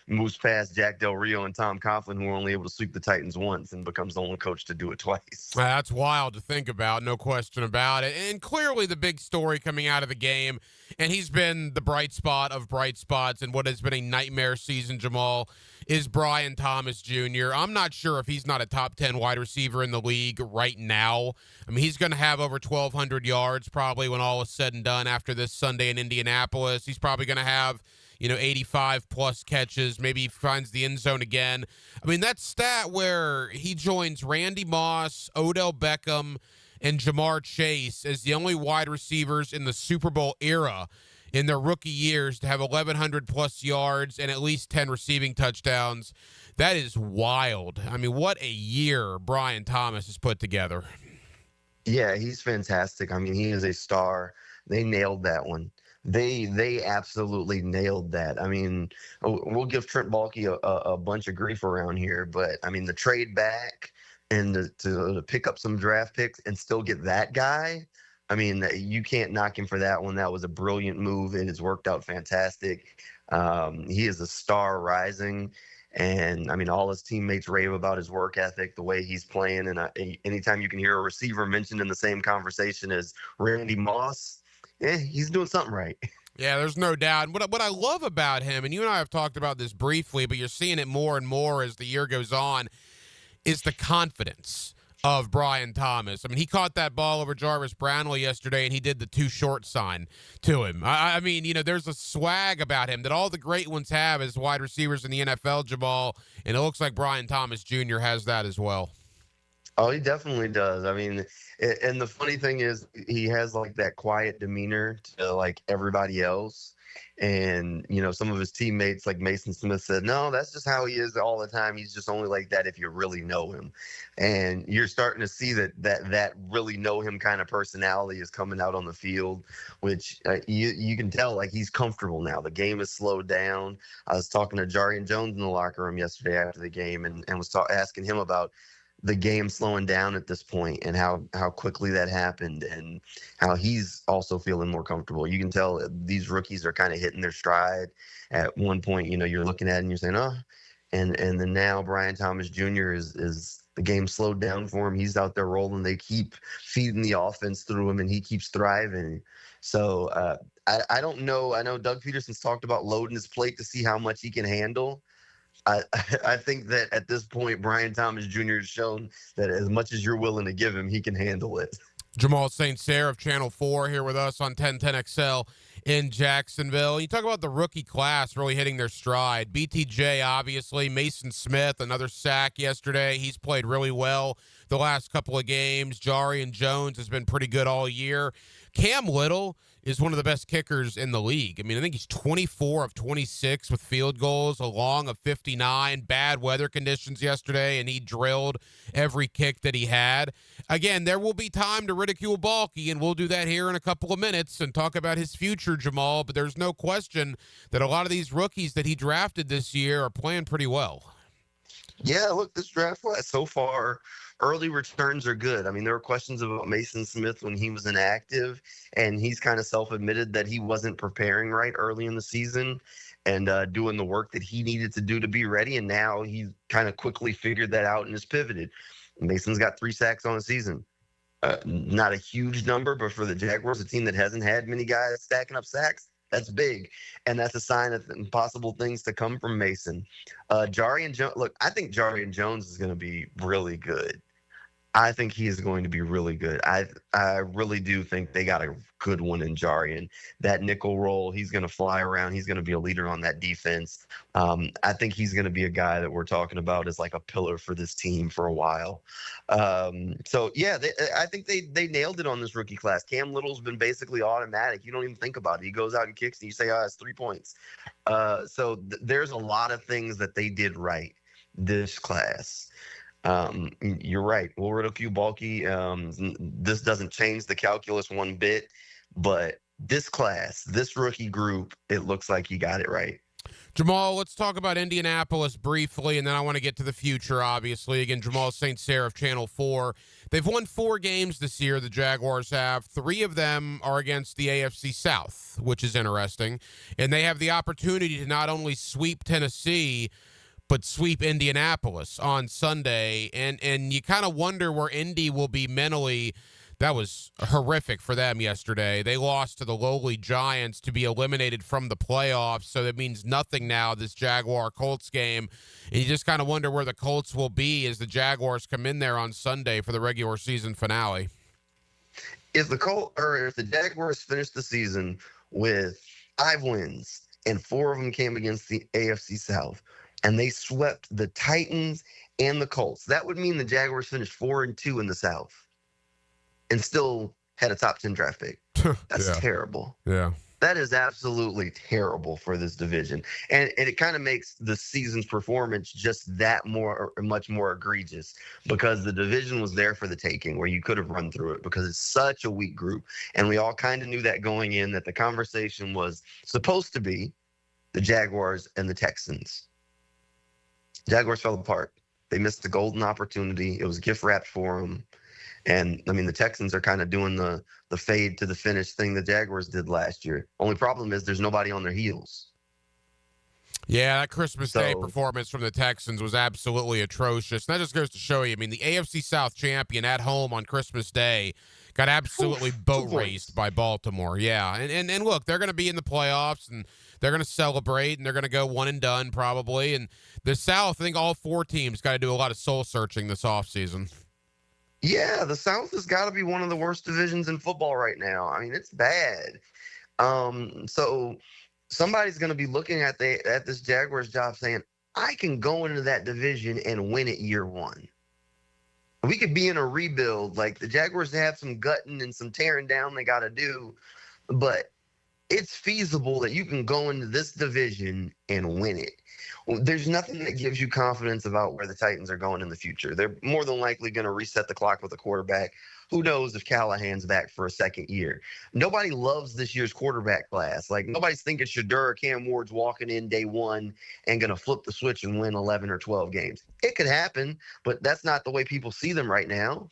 moves past Jack Del Rio and Tom Coughlin, who were only able to sweep the Titans once and becomes the only coach to do it twice. That's wild to think about, no question about it. And clearly the big story coming out of the game, and he's been the bright spot of bright spots in what has been a nightmare season, Jamal, is Brian Thomas Jr. I'm not sure if he's not a top 10 wide receiver in the league right now. I mean, he's going to have over 1,200 yards probably when all is said and done after this Sunday in Indianapolis. He's probably going to have, 85-plus catches. Maybe he finds the end zone again. I mean, that stat where he joins Randy Moss, Odell Beckham, and Jamar Chase as the only wide receivers in the Super Bowl era in their rookie years to have 1,100-plus yards and at least 10 receiving touchdowns. That is wild. I mean, what a year Brian Thomas has put together. Yeah, he's fantastic. I mean, he is a star. They nailed that one. They absolutely nailed that. I mean, we'll give Trent Baalke a bunch of grief around here, but I mean, the trade back and to pick up some draft picks and still get that guy. I mean, you can't knock him for that one. That was a brilliant move. It has worked out fantastic. He is a star rising. And I mean, all his teammates rave about his work ethic, the way he's playing. And anytime you can hear a receiver mentioned in the same conversation as Randy Moss, he's doing something right. Yeah, there's no doubt. And what I love about him, and you and I have talked about this briefly, but you're seeing it more and more as the year goes on, is the confidence of Brian Thomas. I mean, he caught that ball over Jarvis Brownlee yesterday, and he did the too short sign to him. I mean, there's a swag about him that all the great ones have as wide receivers in the NFL, Jamal, and it looks like Brian Thomas Jr. has that as well. Oh, he definitely does. I mean, and the funny thing is he has like that quiet demeanor to like everybody else. And, some of his teammates like Mason Smith said, no, that's just how he is all the time. He's just only like that if you really know him. And you're starting to see that really know him kind of personality is coming out on the field, which you can tell like he's comfortable now. The game is slowed down. I was talking to Jarian Jones in the locker room yesterday after the game and was asking him about the game slowing down at this point and how quickly that happened and how he's also feeling more comfortable. You can tell these rookies are kind of hitting their stride. At one point, you're looking at it and you're saying, oh, and then now Brian Thomas Jr. is the game slowed down for him. He's out there rolling. They keep feeding the offense through him and he keeps thriving. So I don't know. I know Doug Peterson's talked about loading his plate to see how much he can handle. I think that at this point, Brian Thomas Jr. has shown that as much as you're willing to give him, he can handle it. Jamal St. Cyr of Channel 4 here with us on 1010XL in Jacksonville. You talk about the rookie class really hitting their stride. BTJ, obviously. Mason Smith, another sack yesterday. He's played really well the last couple of games. Jarian Jones has been pretty good all year. Cam Little is one of the best kickers in the league. I mean, I think he's 24 of 26 with field goals, a long of 59. Bad weather conditions yesterday, and he drilled every kick that he had. Again, there will be time to ridicule Baalke, and we'll do that here in a couple of minutes and talk about his future, Jamal. But there's no question that a lot of these rookies that he drafted this year are playing pretty well. Yeah, look, this draft class so far, early returns are good. I mean, there were questions about Mason Smith when he was inactive, and he's kind of self-admitted that he wasn't preparing right early in the season and doing the work that he needed to do to be ready, and now he's kind of quickly figured that out and has pivoted. Mason's got 3 sacks on the season. Not a huge number, but for the Jaguars, a team that hasn't had many guys stacking up sacks, that's big, and that's a sign of possible things to come from Mason. Jarian Jones, look, I think Jarian Jones is going to be really good. I think he is going to be really good. I really do think they got a good one in Jarian. That nickel role, he's going to fly around. He's going to be a leader on that defense. I think he's going to be a guy that we're talking about as like a pillar for this team for a while. So, yeah, I think they nailed it on this rookie class. Cam Little's been basically automatic. You don't even think about it. He goes out and kicks, and you say, it's 3 points. So there's a lot of things that they did right this class. You're right. We'll ridicule Baalke. This doesn't change the calculus one bit, but this class, this rookie group, it looks like he got it right. Jamal, let's talk about Indianapolis briefly, and then I want to get to the future, obviously. Again, Jamal St. Cyr of Channel 4. They've won 4 games this year, the Jaguars have. 3 of them are against the AFC South, which is interesting. And they have the opportunity to not only sweep Tennessee, but sweep Indianapolis on Sunday. And you kind of wonder where Indy will be mentally. That was horrific for them yesterday. They lost to the lowly Giants to be eliminated from the playoffs, so that means nothing now, this Jaguar-Colts game. And you just kind of wonder where the Colts will be as the Jaguars come in there on Sunday for the regular season finale. If the Jaguars finish the season with 5 wins and 4 of them came against the AFC South, and they swept the Titans and the Colts, that would mean the Jaguars finished 4-2 in the South and still had a top 10 draft pick. That's terrible. Yeah. That is absolutely terrible for this division. And it kind of makes the season's performance just much more egregious because the division was there for the taking where you could have run through it because it's such a weak group. And we all kind of knew that going in, that the conversation was supposed to be the Jaguars and the Texans. Jaguars fell apart. They missed the golden opportunity. It was gift wrapped for them. And, I mean, the Texans are kind of doing the fade to the finish thing the Jaguars did last year. Only problem is there's nobody on their heels. Yeah, that Christmas Day performance from the Texans was absolutely atrocious. And that just goes to show you, I mean, the AFC South champion at home on Christmas Day got absolutely boat raced by Baltimore. Yeah, and look, they're going to be in the playoffs, and they're going to celebrate, and they're going to go one and done probably. And the South, I think all four teams got to do a lot of soul-searching this offseason. Yeah, the South has got to be one of the worst divisions in football right now. I mean, it's bad. So somebody's going to be looking at this Jaguars job saying, I can go into that division and win it year one. We could be in a rebuild. Like, the Jaguars have some gutting and some tearing down they got to do, but it's feasible that you can go into this division and win it. There's nothing that gives you confidence about where the Titans are going in the future. They're more than likely going to reset the clock with a quarterback. Who knows if Callahan's back for a second year? Nobody loves this year's quarterback class. Like, nobody's thinking Shedeur or Cam Ward's walking in day one and going to flip the switch and win 11 or 12 games. It could happen, but that's not the way people see them right now.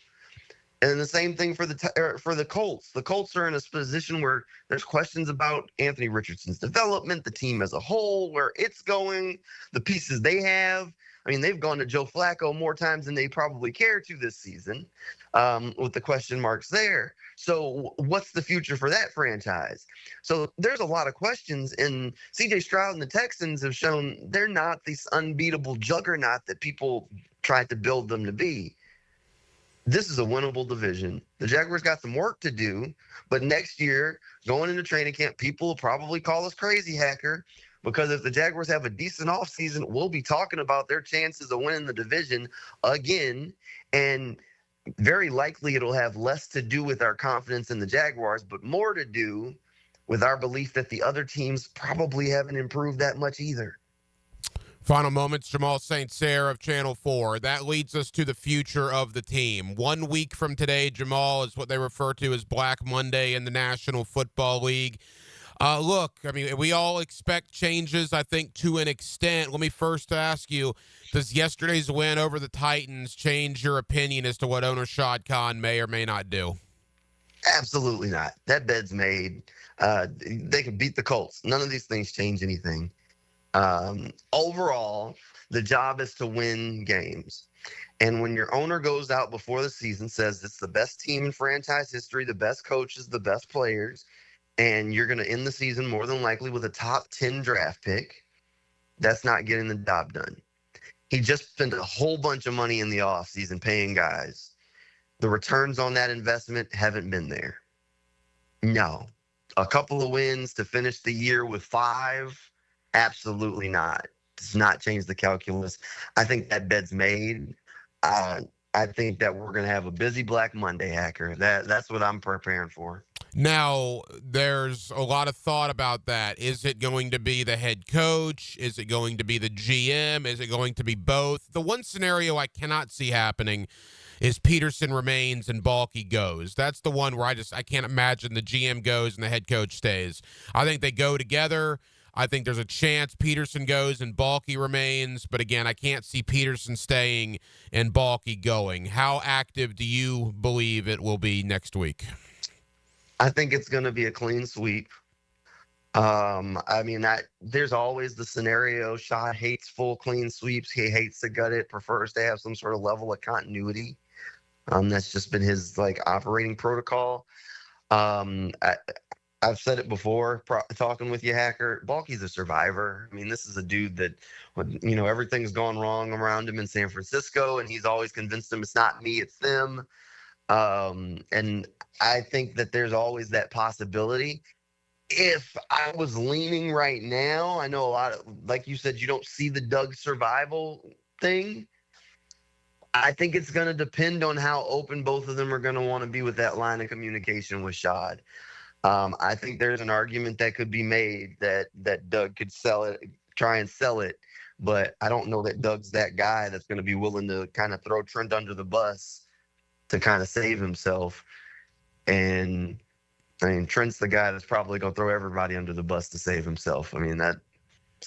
And the same thing for the Colts. The Colts are in a position where there's questions about Anthony Richardson's development, the team as a whole, where it's going, the pieces they have. I mean, they've gone to Joe Flacco more times than they probably care to this season, with the question marks there. So what's the future for that franchise? So there's a lot of questions, and C.J. Stroud and the Texans have shown they're not this unbeatable juggernaut that people tried to build them to be. This is a winnable division. The Jaguars got some work to do, but next year, going into training camp, people will probably call us crazy, Hacker, because if the Jaguars have a decent offseason, we'll be talking about their chances of winning the division again, and very likely it'll have less to do with our confidence in the Jaguars, but more to do with our belief that the other teams probably haven't improved that much either. Final moments, Jamal St. Cyr of Channel 4. That leads us to the future of the team. 1 week from today, Jamal, is what they refer to as Black Monday in the National Football League. Look, I mean, we all expect changes, I think, to an extent. Let me first ask you, does yesterday's win over the Titans change your opinion as to what owner Shad Khan may or may not do? Absolutely not. That bed's made. They can beat the Colts. None of these things change anything. Overall, the job is to win games. And when your owner goes out before the season, says it's the best team in franchise history, the best coaches, the best players, and you're going to end the season more than likely with a top 10 draft pick, that's not getting the job done. He just spent a whole bunch of money in the offseason paying guys. The returns on that investment haven't been there. No. A couple of wins to finish the year with 5, absolutely not. Does not change the calculus. I think that bed's made. I think that we're going to have a busy Black Monday, Hacker. That's what I'm preparing for. Now, there's a lot of thought about that. Is it going to be the head coach? Is it going to be the GM? Is it going to be both? The one scenario I cannot see happening is Peterson remains and Balky goes. That's the one where I can't imagine the GM goes and the head coach stays. I think they go together. I think there's a chance Peterson goes and Balky remains, but again, I can't see Peterson staying and Balky going. How active do you believe it will be next week? I think it's going to be a clean sweep. There's always the scenario. Shad hates full clean sweeps. He hates to gut it, prefers to have some sort of level of continuity. That's just been his operating protocol. I've said it before, talking with you, Hacker. Balky's a survivor. I mean, this is a dude that, everything's gone wrong around him in San Francisco, and he's always convinced them it's not me, it's them. And I think that there's always that possibility. If I was leaning right now, I know a lot of, like you said, you don't see the Doug survival thing. I think it's going to depend on how open both of them are going to want to be with that line of communication with Shad. I think there's an argument that could be made that Doug could try and sell it, but I don't know that Doug's that guy that's going to be willing to kind of throw Trent under the bus to kind of save himself. And I mean, Trent's the guy that's probably going to throw everybody under the bus to save himself. I mean, that's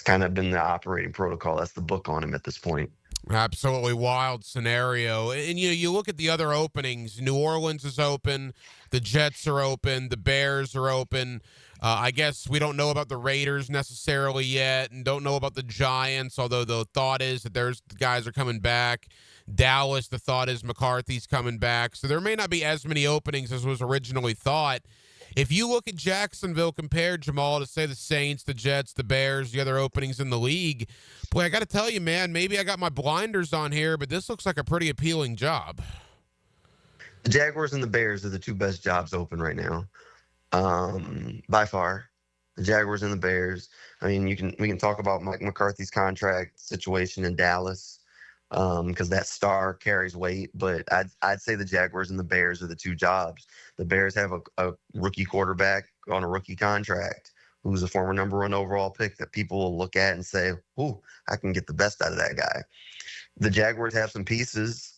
kind of been the operating protocol. That's the book on him at this point. Absolutely wild scenario. And you look at the other openings. New Orleans is open. The Jets are open. The Bears are open. I guess we don't know about the Raiders necessarily yet, and don't know about the Giants, although the thought is that there's guys are coming back. Dallas, the thought is McCarthy's coming back. So there may not be as many openings as was originally thought. If you look at Jacksonville compared, Jamal, to, say, the Saints, the Jets, the Bears, the other openings in the league, boy, I got to tell you, man, maybe I got my blinders on here, but this looks like a pretty appealing job. The Jaguars and the Bears are the two best jobs open right now, by far. The Jaguars and the Bears. I mean, we can talk about Mike McCarthy's contract situation in Dallas, because that star carries weight. But I'd say the Jaguars and the Bears are the two jobs. The Bears have a rookie quarterback on a rookie contract who's a former number 1 overall pick that people will look at and say, "Ooh, I can get the best out of that guy." The Jaguars have some pieces,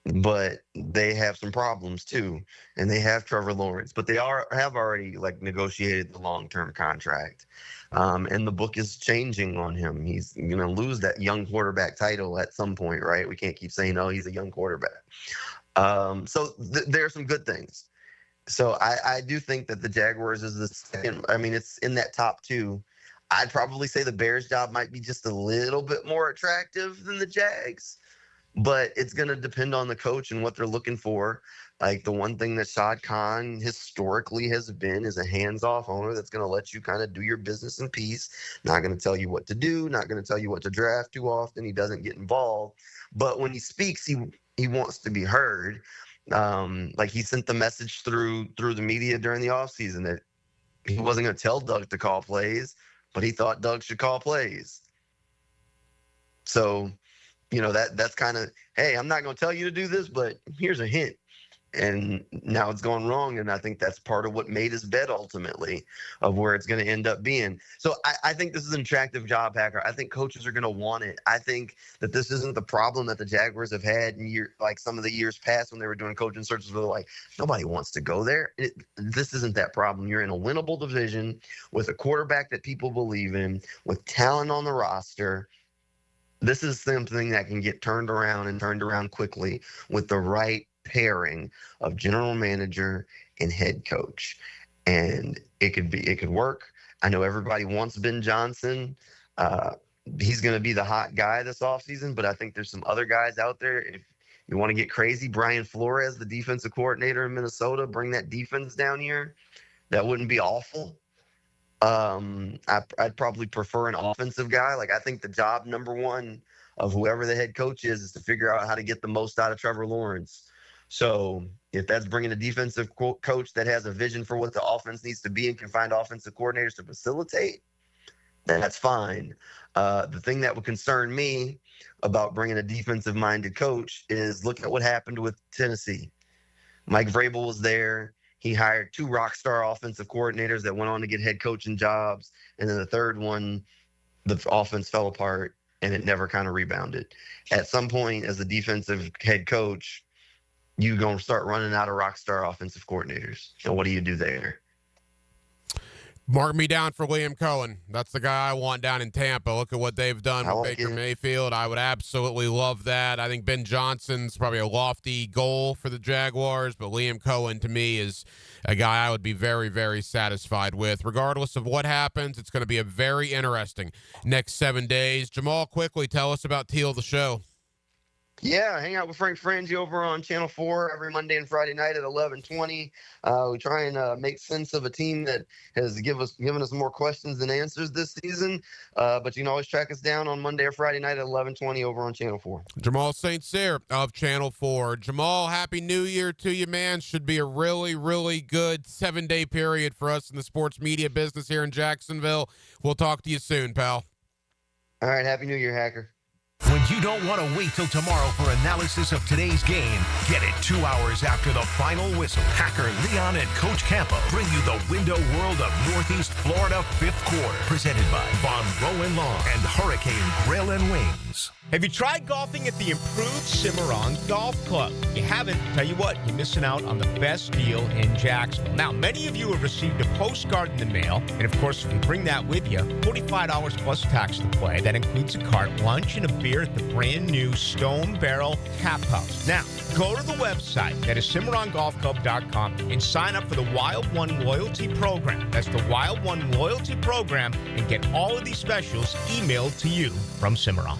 but they have some problems too, and they have Trevor Lawrence, but they have already negotiated the long-term contract, and the book is changing on him. He's going to lose that young quarterback title at some point, right? We can't keep saying, "Oh, he's a young quarterback." So there are some good things. So I do think that the Jaguars is the second. I mean, it's in that top two. I'd probably say the Bears job might be just a little bit more attractive than the Jags, but it's going to depend on the coach and what they're looking for. Like, the one thing that Shad Khan historically has been is a hands-off owner that's going to let you kind of do your business in peace, not going to tell you what to do, not going to tell you what to draft too often. He doesn't get involved. But when he speaks, he wants to be heard. Like, he sent the message through the media during the offseason that he wasn't going to tell Doug to call plays, but he thought Doug should call plays. So, that's kind of, hey, I'm not going to tell you to do this, but here's a hint. And now it's going wrong, and I think that's part of what made his bet ultimately of where it's going to end up being. So I think this is an attractive job, Hacker. I think coaches are going to want it. I think that this isn't the problem that the Jaguars have had in some of the years past when they were doing coaching searches where they're like, nobody wants to go there. This isn't that problem. You're in a winnable division with a quarterback that people believe in, with talent on the roster. This is something that can get turned around quickly with the right pairing of general manager and head coach. And it could work. I know everybody wants Ben Johnson. He's going to be the hot guy this offseason, but I think there's some other guys out there. If you want to get crazy, Brian Flores, the defensive coordinator in Minnesota, bring that defense down here. That wouldn't be awful. I'd probably prefer an offensive guy. Like, I think the job number one of whoever the head coach is to figure out how to get the most out of Trevor Lawrence. So if that's bringing a defensive coach that has a vision for what the offense needs to be and can find offensive coordinators to facilitate, then that's fine. The thing that would concern me about bringing a defensive-minded coach is look at what happened with Tennessee. Mike Vrabel was there. He hired 2 rock star offensive coordinators that went on to get head coaching jobs. And then the third one, the offense fell apart and it never kind of rebounded. At some point, as a defensive head coach, you're going to start running out of rock star offensive coordinators. And what do you do there? Mark me down for Liam Cohen. That's the guy I want down in Tampa. Look at what they've done with Baker Mayfield. I would absolutely love that. I think Ben Johnson's probably a lofty goal for the Jaguars, but Liam Cohen, to me, is a guy I would be very, very satisfied with. Regardless of what happens, it's going to be a very interesting next 7 days. Jamal, quickly tell us about Teal the Show. Yeah, hang out with Frank Frangie over on Channel 4 every Monday and Friday night at 11:20. We try and make sense of a team that has given us more questions than answers this season. But you can always track us down on Monday or Friday night at 11:20 over on Channel 4. Jamal St. Cyr of Channel 4. Jamal, Happy New Year to you, man. Should be a really, really good 7-day period for us in the sports media business here in Jacksonville. We'll talk to you soon, pal. All right, Happy New Year, Hacker. When you don't want to wait till tomorrow for analysis of today's game, get it 2 hours after the final whistle. Hacker Leon and Coach Campo bring you the window world of Northeast Florida fifth quarter. Presented by Von Rowan Lawn and Hurricane Grill and Wings. Have you tried golfing at the improved Cimarron Golf Club? If you haven't, tell you what, you're missing out on the best deal in Jacksonville. Now, many of you have received a postcard in the mail, and of course, if you bring that with you, $45 plus tax to play. That includes a cart, lunch, and a beer at the brand new Stone Barrel Tap House. Now, go to the website, that is CimarronGolfClub.com, and sign up for the Wild One Loyalty Program. That's the Wild One Loyalty Program, and get all of these specials emailed to you from Cimarron.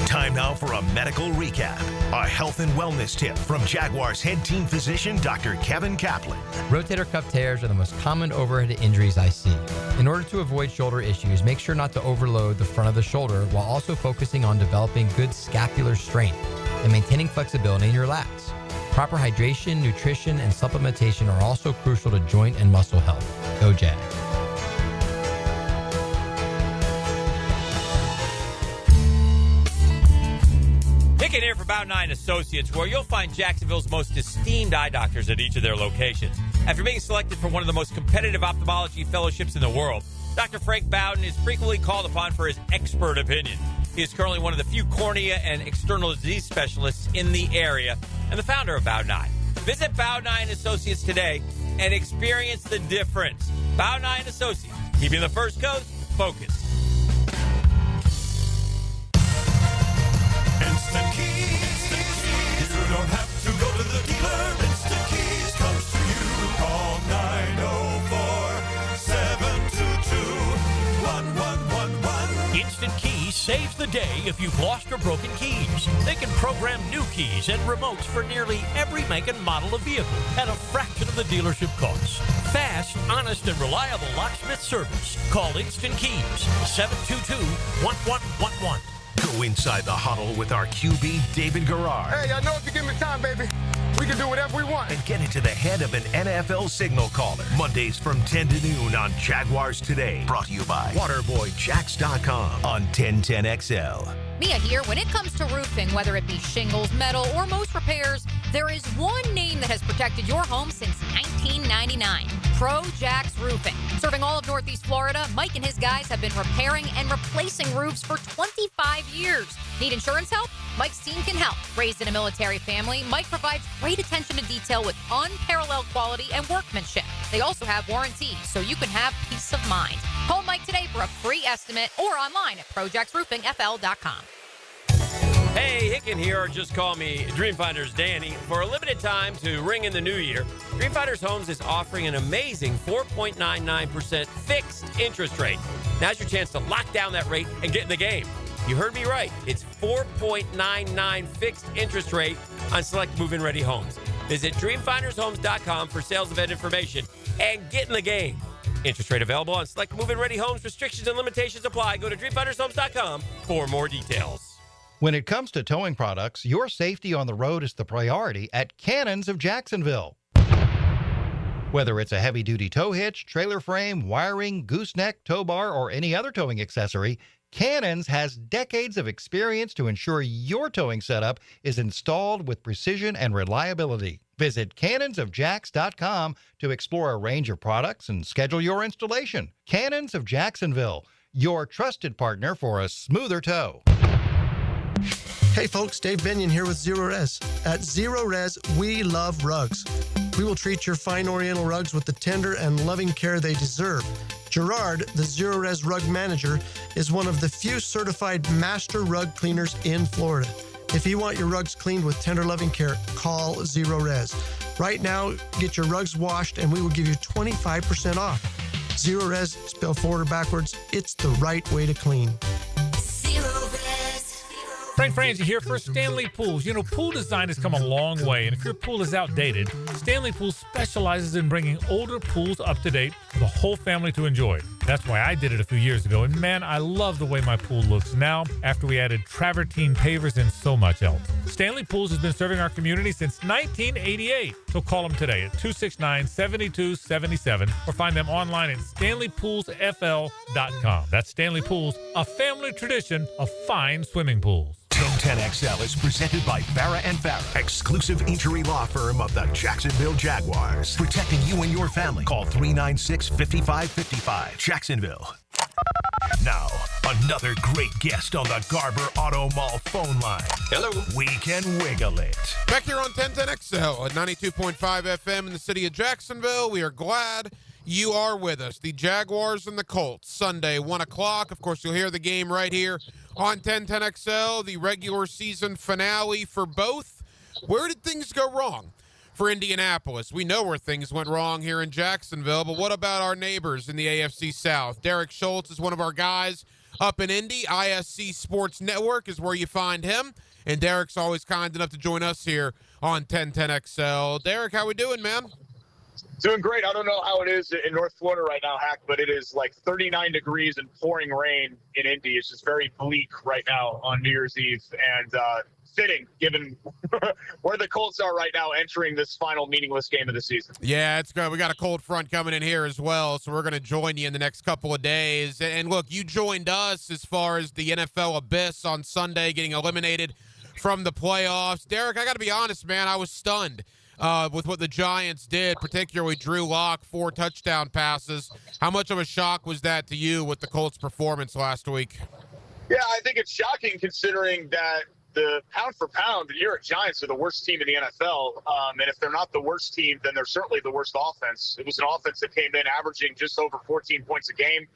Time now for a medical recap. A health and wellness tip from Jaguars head team physician Dr. Kevin Kaplan. Rotator cuff tears are the most common overhead injuries I see. In order to avoid shoulder issues, make sure not to overload the front of the shoulder while also focusing on developing good scapular strength and maintaining flexibility in your lats. Proper hydration, nutrition, and supplementation are also crucial to joint and muscle health. Go Jag. Picking here for Bout 9 Associates, where you'll find Jacksonville's most esteemed eye doctors at each of their locations. After being selected for one of the most competitive ophthalmology fellowships in the world, Dr. Frank Bowden is frequently called upon for his expert opinion. He is currently one of the few cornea and external disease specialists in the area and the founder of Bout 9. Visit Bout 9 Associates today and experience the difference. Bout 9 Associates, keeping the First Coast focused. Instant Keys. You don't have to go to the dealer. Instant Keys comes to you. Call 904-722-1111. Instant Keys saves the day if you've lost or broken keys. They can program new keys and remotes for nearly every make and model of vehicle at a fraction of the dealership cost. Fast, honest, and reliable locksmith service. Call Instant Keys, 722-1111. Go inside the huddle with our QB, David Garrard. Hey, I know if you give me time, baby, we can do whatever we want. And get into the head of an NFL signal caller. Mondays from 10 to noon on Jaguars Today. Brought to you by WaterboyJax.com on 1010XL. Mia here. When it comes to roofing, whether it be shingles, metal, or most repairs, there is one name that has protected your home since 1999. Pro Jax Roofing. Serving all of Northeast Florida, Mike and his guys have been repairing and replacing roofs for 25 years. Need insurance help? Mike's team can help. Raised in a military family, Mike provides great attention to detail with unparalleled quality and workmanship. They also have warranties, so you can have peace of mind. Call Mike today for a free estimate or online at ProJaxRoofingFL.com. Hey, Hicken here, or just call me Dreamfinders Danny. For a limited time to ring in the new year, Dreamfinders Homes is offering an amazing 4.99% fixed interest rate. Now's your chance to lock down that rate and get in the game. You heard me right. It's 4.99 fixed interest rate on select move-in ready homes. Visit DreamfindersHomes.com for sales event information and get in the game. Interest rate available on select move-in ready homes. Restrictions and limitations apply. Go to DreamfindersHomes.com for more details. When it comes to towing products, your safety on the road is the priority at Cannons of Jacksonville. Whether it's a heavy-duty tow hitch, trailer frame, wiring, gooseneck, tow bar, or any other towing accessory, Cannons has decades of experience to ensure your towing setup is installed with precision and reliability. Visit cannonsofjax.com to explore a range of products and schedule your installation. Cannons of Jacksonville, your trusted partner for a smoother tow. Hey folks, Dave Binion here with Zero Res. At Zero Res, we love rugs. We will treat your fine Oriental rugs with the tender and loving care they deserve. Gerard, the Zero Res rug manager, is one of the few certified master rug cleaners in Florida. If you want your rugs cleaned with tender loving care, call Zero Res. Right now, get your rugs washed and we will give you 25% off. Zero Res, spelled forward or backwards, it's the right way to clean. Frank Franzi here for Stanley Pools. You know, pool design has come a long way, and if your pool is outdated, Stanley Pools specializes in bringing older pools up to date for the whole family to enjoy. That's why I did it a few years ago, and man, I love the way my pool looks now after we added travertine pavers and so much else. Stanley Pools has been serving our community since 1988, so call them today at 269-7277 or find them online at stanleypoolsfl.com. That's Stanley Pools, a family tradition of fine swimming pools. 1010XL is presented by Farah & Farah, exclusive injury law firm of the Jacksonville Jaguars. Protecting you and your family. Call 396-5555. Jacksonville. Now, another great guest on the Garber Auto Mall phone line. Hello. We can wiggle it. Back here on 1010XL at 92.5 FM in the city of Jacksonville. We are glad you are with us. The Jaguars and the Colts, Sunday, 1 o'clock. Of course, you'll hear the game right here on 1010XL, the regular season finale for both. Where did things go wrong for Indianapolis? We know where things went wrong here in Jacksonville, but what about our neighbors in the AFC South? Derek Schultz is one of our guys up in Indy. ISC Sports Network is where you find him, and Derek's always kind enough to join us here on 1010XL. Derek, how we doing, man? Doing great. I don't know how it is in North Florida right now, Hack, but it is like 39 degrees and pouring rain in Indy. It's just very bleak right now on New Year's Eve, and fitting given where the Colts are right now entering this final meaningless game of the season. Yeah, it's good. We got a cold front coming in here as well, so we're going to join you in the next couple of days. And look, you joined us as far as the NFL abyss on Sunday getting eliminated from the playoffs. Derek, I got to be honest, man, I was stunned with what the Giants did, particularly Drew Lock, 4 touchdown passes. How much of a shock was that to you with the Colts' performance last week? Yeah, I think it's shocking considering that the pound for pound, the New York Giants are the worst team in the NFL. And if they're not the worst team, then they're certainly the worst offense. It was an offense that came in averaging just over 14 points a game.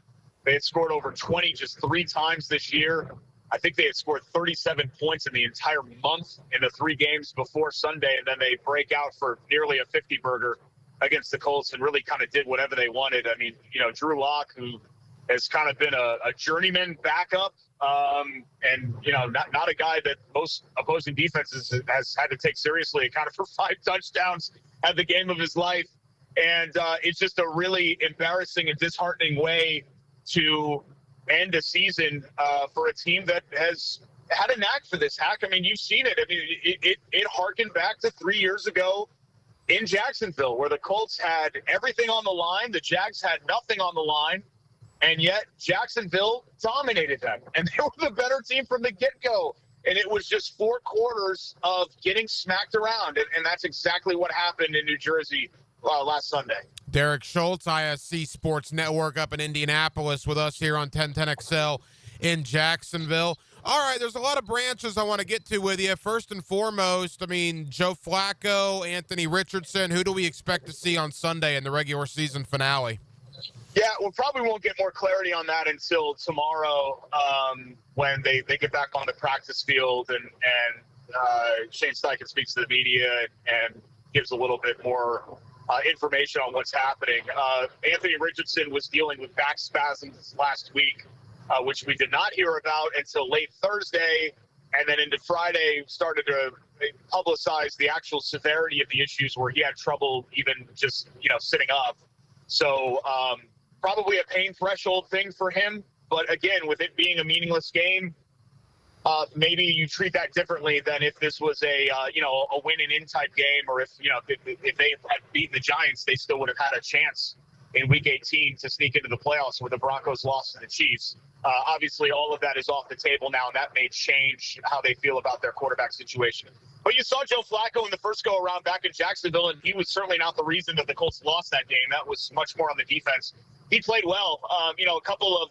They had scored over 20 just 3 times this year. I think they had scored 37 points in the entire month in the 3 games before Sunday, and then they break out for nearly a 50-burger against the Colts and really kind of did whatever they wanted. I mean, you know, Drew Lock, who has kind of been a journeyman backup, and, you know, not a guy that most opposing defenses has had to take seriously, kind of for 5 touchdowns, had the game of his life. And it's just a really embarrassing and disheartening way to end a season for a team that has had a knack for this, Hack. I mean, you've seen it. I mean, it harkened back to 3 years ago in Jacksonville, where the Colts had everything on the line. The Jags had nothing on the line, and yet Jacksonville dominated them. And they were the better team from the get-go. And it was just 4 quarters of getting smacked around. And that's exactly what happened in New Jersey last Sunday. Derek Schultz, ISC Sports Network up in Indianapolis with us here on 1010XL in Jacksonville. All right, there's a lot of branches I want to get to with you. First and foremost, I mean, Joe Flacco, Anthony Richardson, who do we expect to see on Sunday in the regular season finale? Yeah, we probably won't get more clarity on that until tomorrow when they get back on the practice field and Shane Steichen speaks to the media and gives a little bit more information on what's happening. Anthony Richardson was dealing with back spasms last week, which we did not hear about until late Thursday, and then into Friday started to publicize the actual severity of the issues where he had trouble even just, sitting up. So probably a pain threshold thing for him. But again, with it being a meaningless game, maybe you treat that differently than if this was a win and in type game, or if they had beaten the Giants, they still would have had a chance in Week 18 to sneak into the playoffs where the Broncos lost to the Chiefs. Obviously, all of that is off the table now, and that may change how they feel about their quarterback situation. But you saw Joe Flacco in the first go-around back in Jacksonville, and he was certainly not the reason that the Colts lost that game. That was much more on the defense. He played well. A couple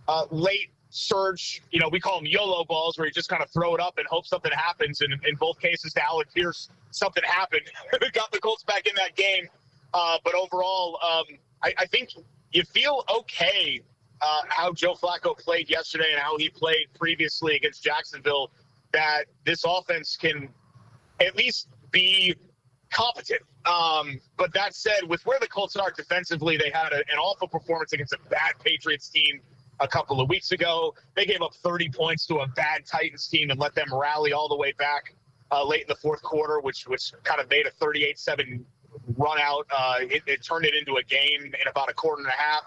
of late surge, we call them YOLO balls, where you just kind of throw it up and hope something happens. And in both cases, to Alec Pierce, something happened. Got the Colts back in that game. But overall, I think you feel okay how Joe Flacco played yesterday and how he played previously against Jacksonville, that this offense can at least be competent. But that said, with where the Colts are defensively, they had an awful performance against a bad Patriots team a couple of weeks ago. They gave up 30 points to a bad Titans team and let them rally all the way back late in the fourth quarter, which kind of made a 38-7 run out. It turned it into a game in about a quarter and a half.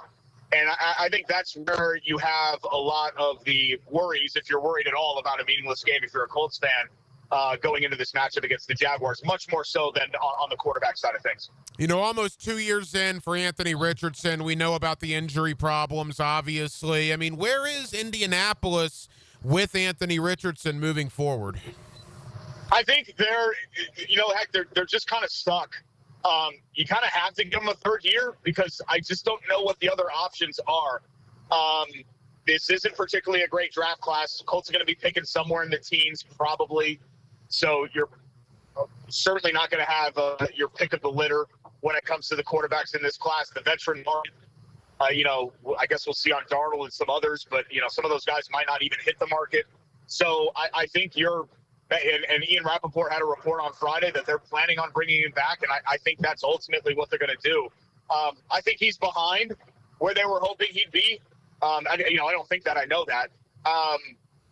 And I think that's where you have a lot of the worries, if you're worried at all about a meaningless game, if you're a Colts fan, going into this matchup against the Jaguars, much more so than on the quarterback side of things. You know, almost 2 years in for Anthony Richardson, we know about the injury problems, obviously. I mean, where is Indianapolis with Anthony Richardson moving forward? I think they're just kind of stuck. You kind of have to give them a third year because I just don't know what the other options are. This isn't particularly a great draft class. Colts are going to be picking somewhere in the teens probably. So you're certainly not going to have your pick of the litter when it comes to the quarterbacks in this class. The veteran market, I guess we'll see on Darnold and some others, but, some of those guys might not even hit the market. So I think and Ian Rappaport had a report on Friday that they're planning on bringing him back, and I think that's ultimately what they're going to do. I think he's behind where they were hoping he'd be. I don't think that. I know that.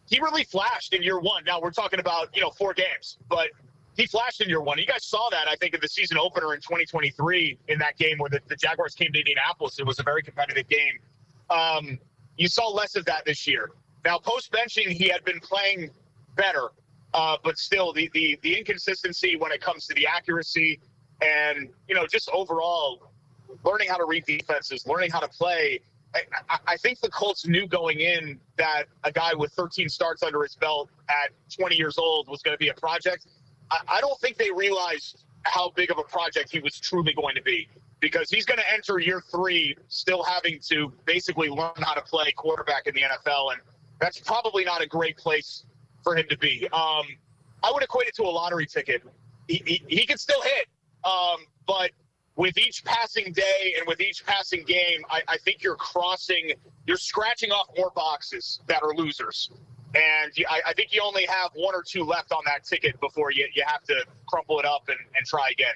He really flashed in year one. Now, we're talking about, 4 games, but he flashed in year one. You guys saw that, I think, in the season opener in 2023 in that game where the Jaguars came to Indianapolis. It was a very competitive game. You saw less of that this year. Now, post-benching, he had been playing better. But still, the inconsistency when it comes to the accuracy and, just overall learning how to read defenses, learning how to play. I think the Colts knew going in that a guy with 13 starts under his belt at 20 years old was going to be a project. I don't think they realized how big of a project he was truly going to be because he's going to enter year 3 still having to basically learn how to play quarterback in the NFL, and that's probably not a great place for him to be. I would equate it to a lottery ticket. He can still hit, but with each passing day and with each passing game, I think you're scratching off more boxes that are losers. And I think you only have 1 or 2 left on that ticket before you have to crumple it up and try again.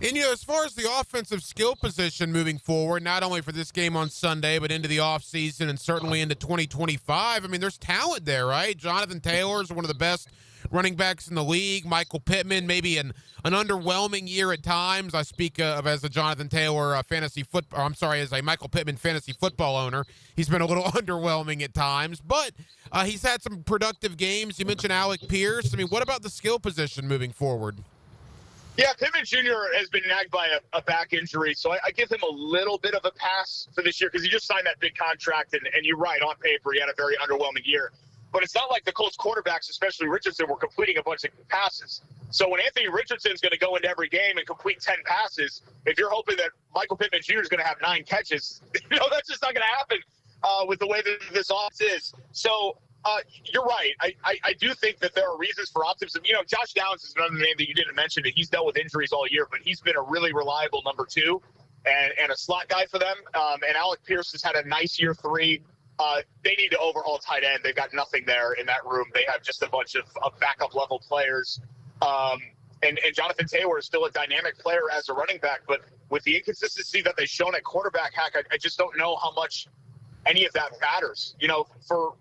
And, as far as the offensive skill position moving forward, not only for this game on Sunday, but into the offseason and certainly into 2025, I mean, there's talent there, right? Jonathan Taylor is one of the best running backs in the league. Michael Pittman, maybe an underwhelming year at times. I speak of as a Jonathan Taylor as a Michael Pittman fantasy football owner. He's been a little underwhelming at times, but he's had some productive games. You mentioned Alec Pierce. I mean, what about the skill position moving forward? Yeah, Pittman Jr. has been nagged by a back injury, so I give him a little bit of a pass for this year because he just signed that big contract, and you're right, on paper, he had a very underwhelming year. But it's not like the Colts quarterbacks, especially Richardson, were completing a bunch of passes. So when Anthony Richardson's going to go into every game and complete 10 passes, if you're hoping that Michael Pittman Jr. is going to have 9 catches, that's just not going to happen with the way that this offense is. So you're right. I do think that there are reasons for optimism. Josh Downs is another name that you didn't mention. That he's dealt with injuries all year, but he's been a really reliable number 2 and a slot guy for them. And Alec Pierce has had a nice year 3. They need to overhaul tight end. They've got nothing there in that room. They have just a bunch of backup level players. And Jonathan Taylor is still a dynamic player as a running back, but with the inconsistency that they've shown at quarterback, I just don't know how much any of that matters. For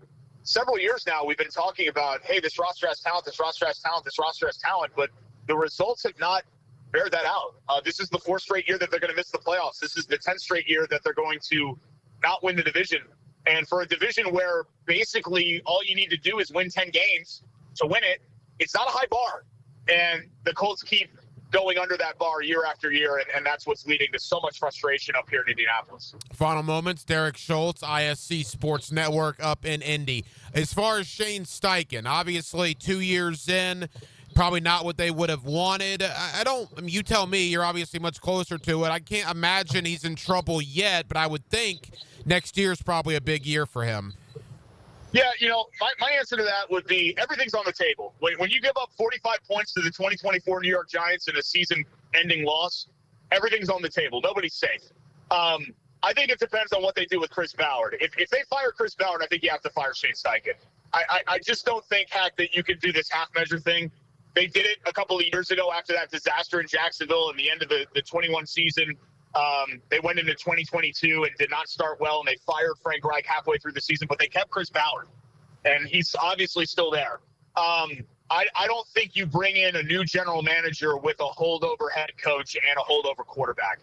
several years now, we've been talking about, hey, this roster has talent, this roster has talent, this roster has talent, but the results have not bear that out. This is the 4th straight year that they're going to miss the playoffs. This is the 10th straight year that they're going to not win the division. And for a division where basically all you need to do is win 10 games to win it, it's not a high bar. And the Colts keep going under that bar year after year, and that's what's leading to so much frustration up here in Indianapolis. Final moments, Derek Schultz, ISC Sports Network up in Indy. As far as Shane Steichen, obviously 2 years in, probably not what they would have wanted. You tell me, you're obviously much closer to it. I can't imagine he's in trouble yet, but I would think next year's probably a big year for him. Yeah, my answer to that would be everything's on the table. When you give up 45 points to the 2024 New York Giants in a season-ending loss, everything's on the table. Nobody's safe. I think it depends on what they do with Chris Ballard. If they fire Chris Ballard, I think you have to fire Shane Steichen. I just don't think, Hack, that you can do this half-measure thing. They did it a couple of years ago after that disaster in Jacksonville in the end of the 21 season. They went into 2022 and did not start well, and they fired Frank Reich halfway through the season, but they kept Chris Ballard, and he's obviously still there. I don't think you bring in a new general manager with a holdover head coach and a holdover quarterback.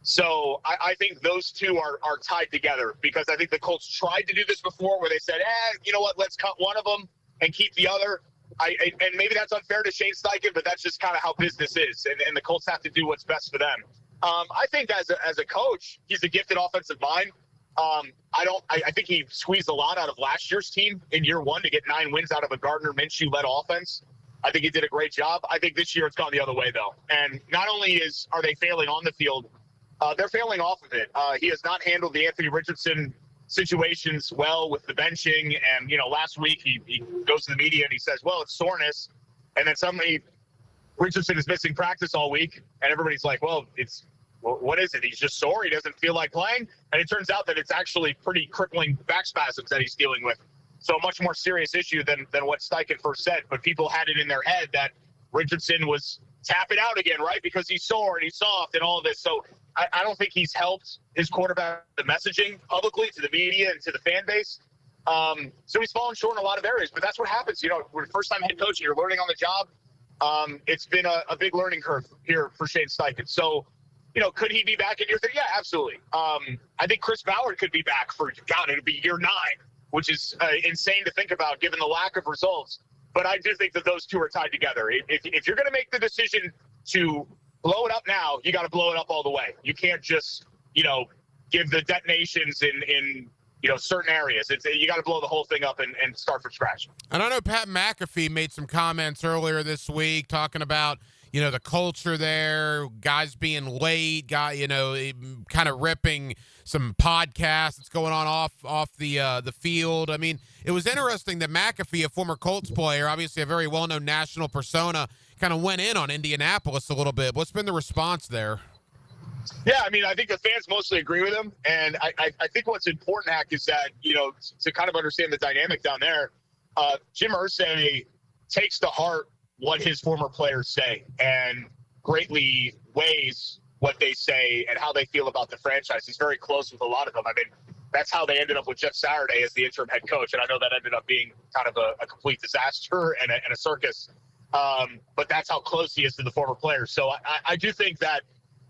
So I think those two are tied together, because I think the Colts tried to do this before where they said, you know what, let's cut one of them and keep the other. And maybe that's unfair to Shane Steichen, but that's just kind of how business is. And the Colts have to do what's best for them. I think as a coach, he's a gifted offensive mind. I think he squeezed a lot out of last year's team in year one to get 9 wins out of a Gardner Minshew-led offense. I think he did a great job. I think this year it's gone the other way, though. And not only are they failing on the field, they're failing off of it. He has not handled the Anthony Richardson situations well with the benching. And, last week he goes to the media and he says, well, it's soreness. And then suddenly Richardson is missing practice all week. And everybody's like, well, what is it? He's just sore. He doesn't feel like playing. And it turns out that it's actually pretty crippling back spasms that he's dealing with. So a much more serious issue than what Steichen first said. But people had it in their head that Richardson was tapping out again, right? Because he's sore and he's soft and all of this. So I don't think he's helped his quarterback, the messaging publicly to the media and to the fan base. So he's fallen short in a lot of areas. But that's what happens. When first-time head coach, you're learning on the job. It's been a big learning curve here for Shane Steichen. So, could he be back in year 3? Yeah, absolutely. I think Chris Ballard could be back for, it'd be year 9, which is insane to think about given the lack of results. But I do think that those two are tied together. If you're going to make the decision to blow it up now, you got to blow it up all the way. You can't just, give the detonations in certain areas. You got to blow the whole thing up and start from scratch. And I know Pat McAfee made some comments earlier this week talking about, the culture there, guys being late, kind of ripping some podcasts that's going on off the field. I mean, it was interesting that McAfee, a former Colts player, obviously a very well-known national persona, kind of went in on Indianapolis a little bit. What's been the response there? Yeah, I think the fans mostly agree with him. And I think what's important, Hack, is that, to kind of understand the dynamic down there, Jim Irsay takes to heart what his former players say and greatly weighs what they say and how they feel about the franchise. He's very close with a lot of them. That's how they ended up with Jeff Saturday as the interim head coach. And I know that ended up being kind of a complete disaster and a circus. But that's how close he is to the former players. So I do think that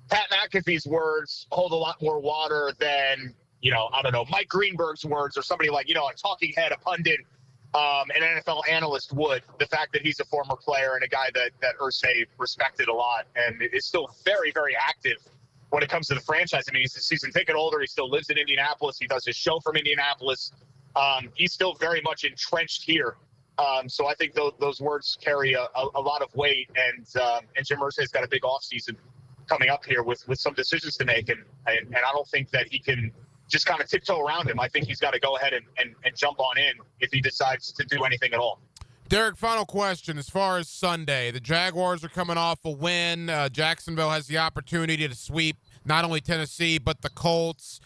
Pat McAfee's words hold a lot more water than, Mike Greenberg's words or somebody like, a talking head, a pundit, an NFL analyst would. The fact that he's a former player and a guy that Irsay respected a lot and is still very, very active when it comes to the franchise. He's a season ticket holder. He still lives in Indianapolis. He does his show from Indianapolis. He's still very much entrenched here. So I think those words carry a lot of weight. And Jim Irsay's got a big offseason coming up here with some decisions to make. And I don't think that he can just kind of tiptoe around him. I think he's got to go ahead and jump on in if he decides to do anything at all. Derek, final question. As far as Sunday, the Jaguars are coming off a win. Jacksonville has the opportunity to sweep not only Tennessee, but the Colts.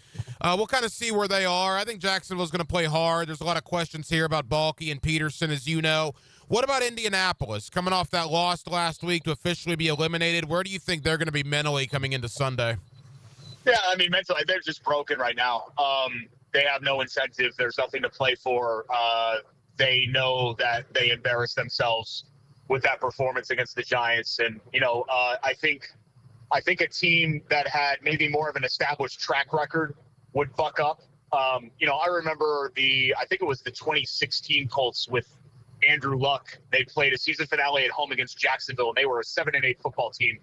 We'll kind of see where they are. I think Jacksonville's going to play hard. There's a lot of questions here about Balky and Peterson, as you know. What about Indianapolis? Coming off that loss last week to officially be eliminated, where do you think they're going to be mentally coming into Sunday? Yeah, mentally, they're just broken right now. They have no incentive. There's nothing to play for. They know that they embarrassed themselves with that performance against the Giants. And, I think a team that had maybe more of an established track record would fuck up. I remember I think it was the 2016 Colts with Andrew Luck. They played a season finale at home against Jacksonville, and they were a 7-8 football team.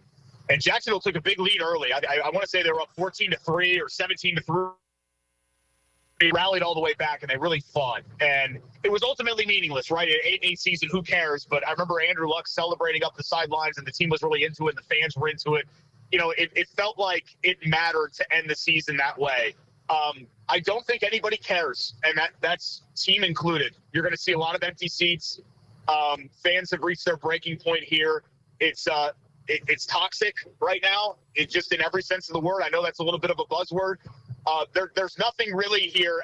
And Jacksonville took a big lead early. I want to say they were up 14-3 or 17-3. They rallied all the way back, and they really fought. And it was ultimately meaningless, right? An 8-8 season, who cares? But I remember Andrew Luck celebrating up the sidelines, and the team was really into it, and the fans were into it. It felt like it mattered to end the season that way. I don't think anybody cares, and that's team included. You're going to see a lot of empty seats. Fans have reached their breaking point here. It's toxic right now. It's just in every sense of the word. I know that's a little bit of a buzzword. There's nothing really here.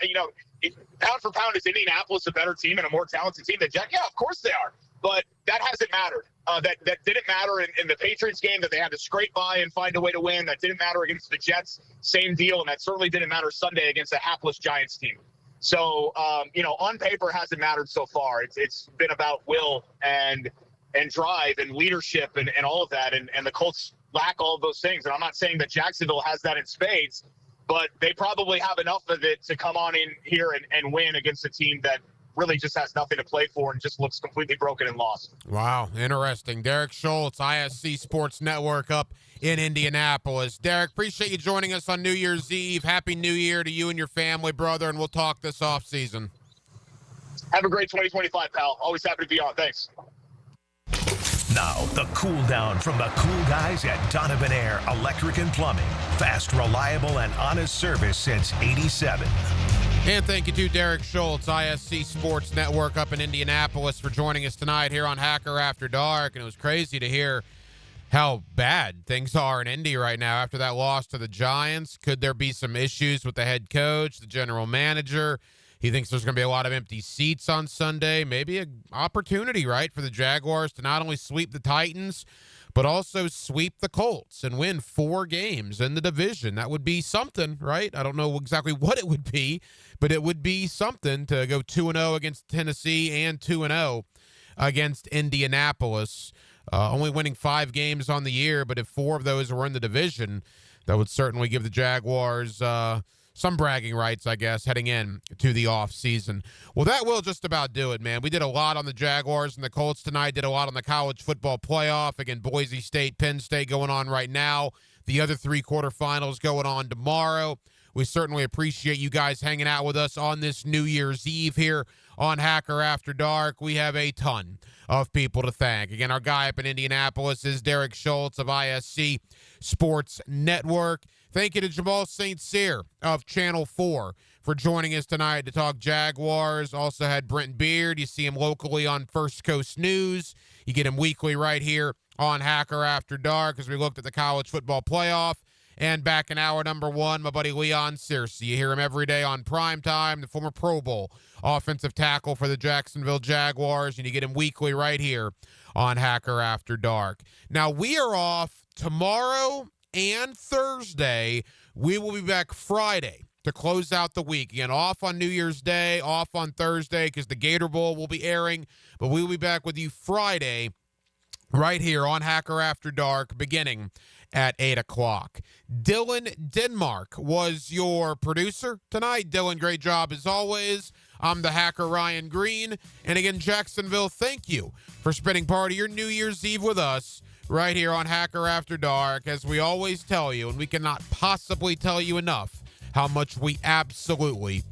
Pound for pound, is Indianapolis a better team and a more talented team than Jack? Yeah, of course they are. But that hasn't mattered. That didn't matter in the Patriots game, that they had to scrape by and find a way to win. That didn't matter against the Jets, same deal. And that certainly didn't matter Sunday against a hapless Giants team. So, on paper, hasn't mattered so far. It's been about will. And and drive and leadership and all of that. And the Colts lack all of those things. And I'm not saying that Jacksonville has that in spades, but they probably have enough of it to come on in here and win against a team that really just has nothing to play for and just looks completely broken and lost. Wow, interesting. Derek Schultz, ISC Sports Network up in Indianapolis. Derek, appreciate you joining us on New Year's Eve. Happy New Year to you and your family, brother, and we'll talk this offseason. Have a great 2025, pal. Always happy to be on. Thanks. Now, the cool down from the cool guys at Donovan Air Electric and Plumbing. Fast, reliable, and honest service since '87. And thank you to Derek Schultz, ISC Sports Network up in Indianapolis, for joining us tonight here on Hacker After Dark. And it was crazy to hear how bad things are in Indy right now after that loss to the Giants. Could there be some issues with the head coach, the general manager? He thinks there's going to be a lot of empty seats on Sunday. Maybe an opportunity, right, for the Jaguars to not only sweep the Titans, but also sweep the Colts and win 4 games in the division. That would be something, right? I don't know exactly what it would be, but it would be something to go 2-0 against Tennessee and 2-0 against Indianapolis. Only winning 5 games on the year, but if 4 of those were in the division, that would certainly give the Jaguars some bragging rights, I guess, heading in to the offseason. Well, that will just about do it, man. We did a lot on the Jaguars and the Colts tonight, did a lot on the college football playoff. Again, Boise State, Penn State going on right now. The other 3 quarterfinals going on tomorrow. We certainly appreciate you guys hanging out with us on this New Year's Eve here on Hacker After Dark. We have a ton of people to thank. Again, our guy up in Indianapolis is Derek Schultz of ISC Sports Network. Thank you to Jamal St. Cyr of Channel 4 for joining us tonight to talk Jaguars. Also had Brent Beard. You see him locally on First Coast News. You get him weekly right here on Hacker After Dark as we looked at the college football playoff. And back in hour number 1, my buddy Leon Searcy. You hear him every day on Primetime, the former Pro Bowl offensive tackle for the Jacksonville Jaguars. And you get him weekly right here on Hacker After Dark. Now, we are off tomorrow and Thursday. We will be back Friday to close out the week. Again, off on New Year's Day, off on Thursday because the Gator Bowl will be airing. But we will be back with you Friday right here on Hacker After Dark beginning at 8 o'clock. Dylan Denmark was your producer tonight. Dylan, great job as always. I'm the hacker, Ryan Green. And again, Jacksonville, thank you for spending part of your New Year's Eve with us right here on Hacker After Dark. As we always tell you, and we cannot possibly tell you enough, how much we absolutely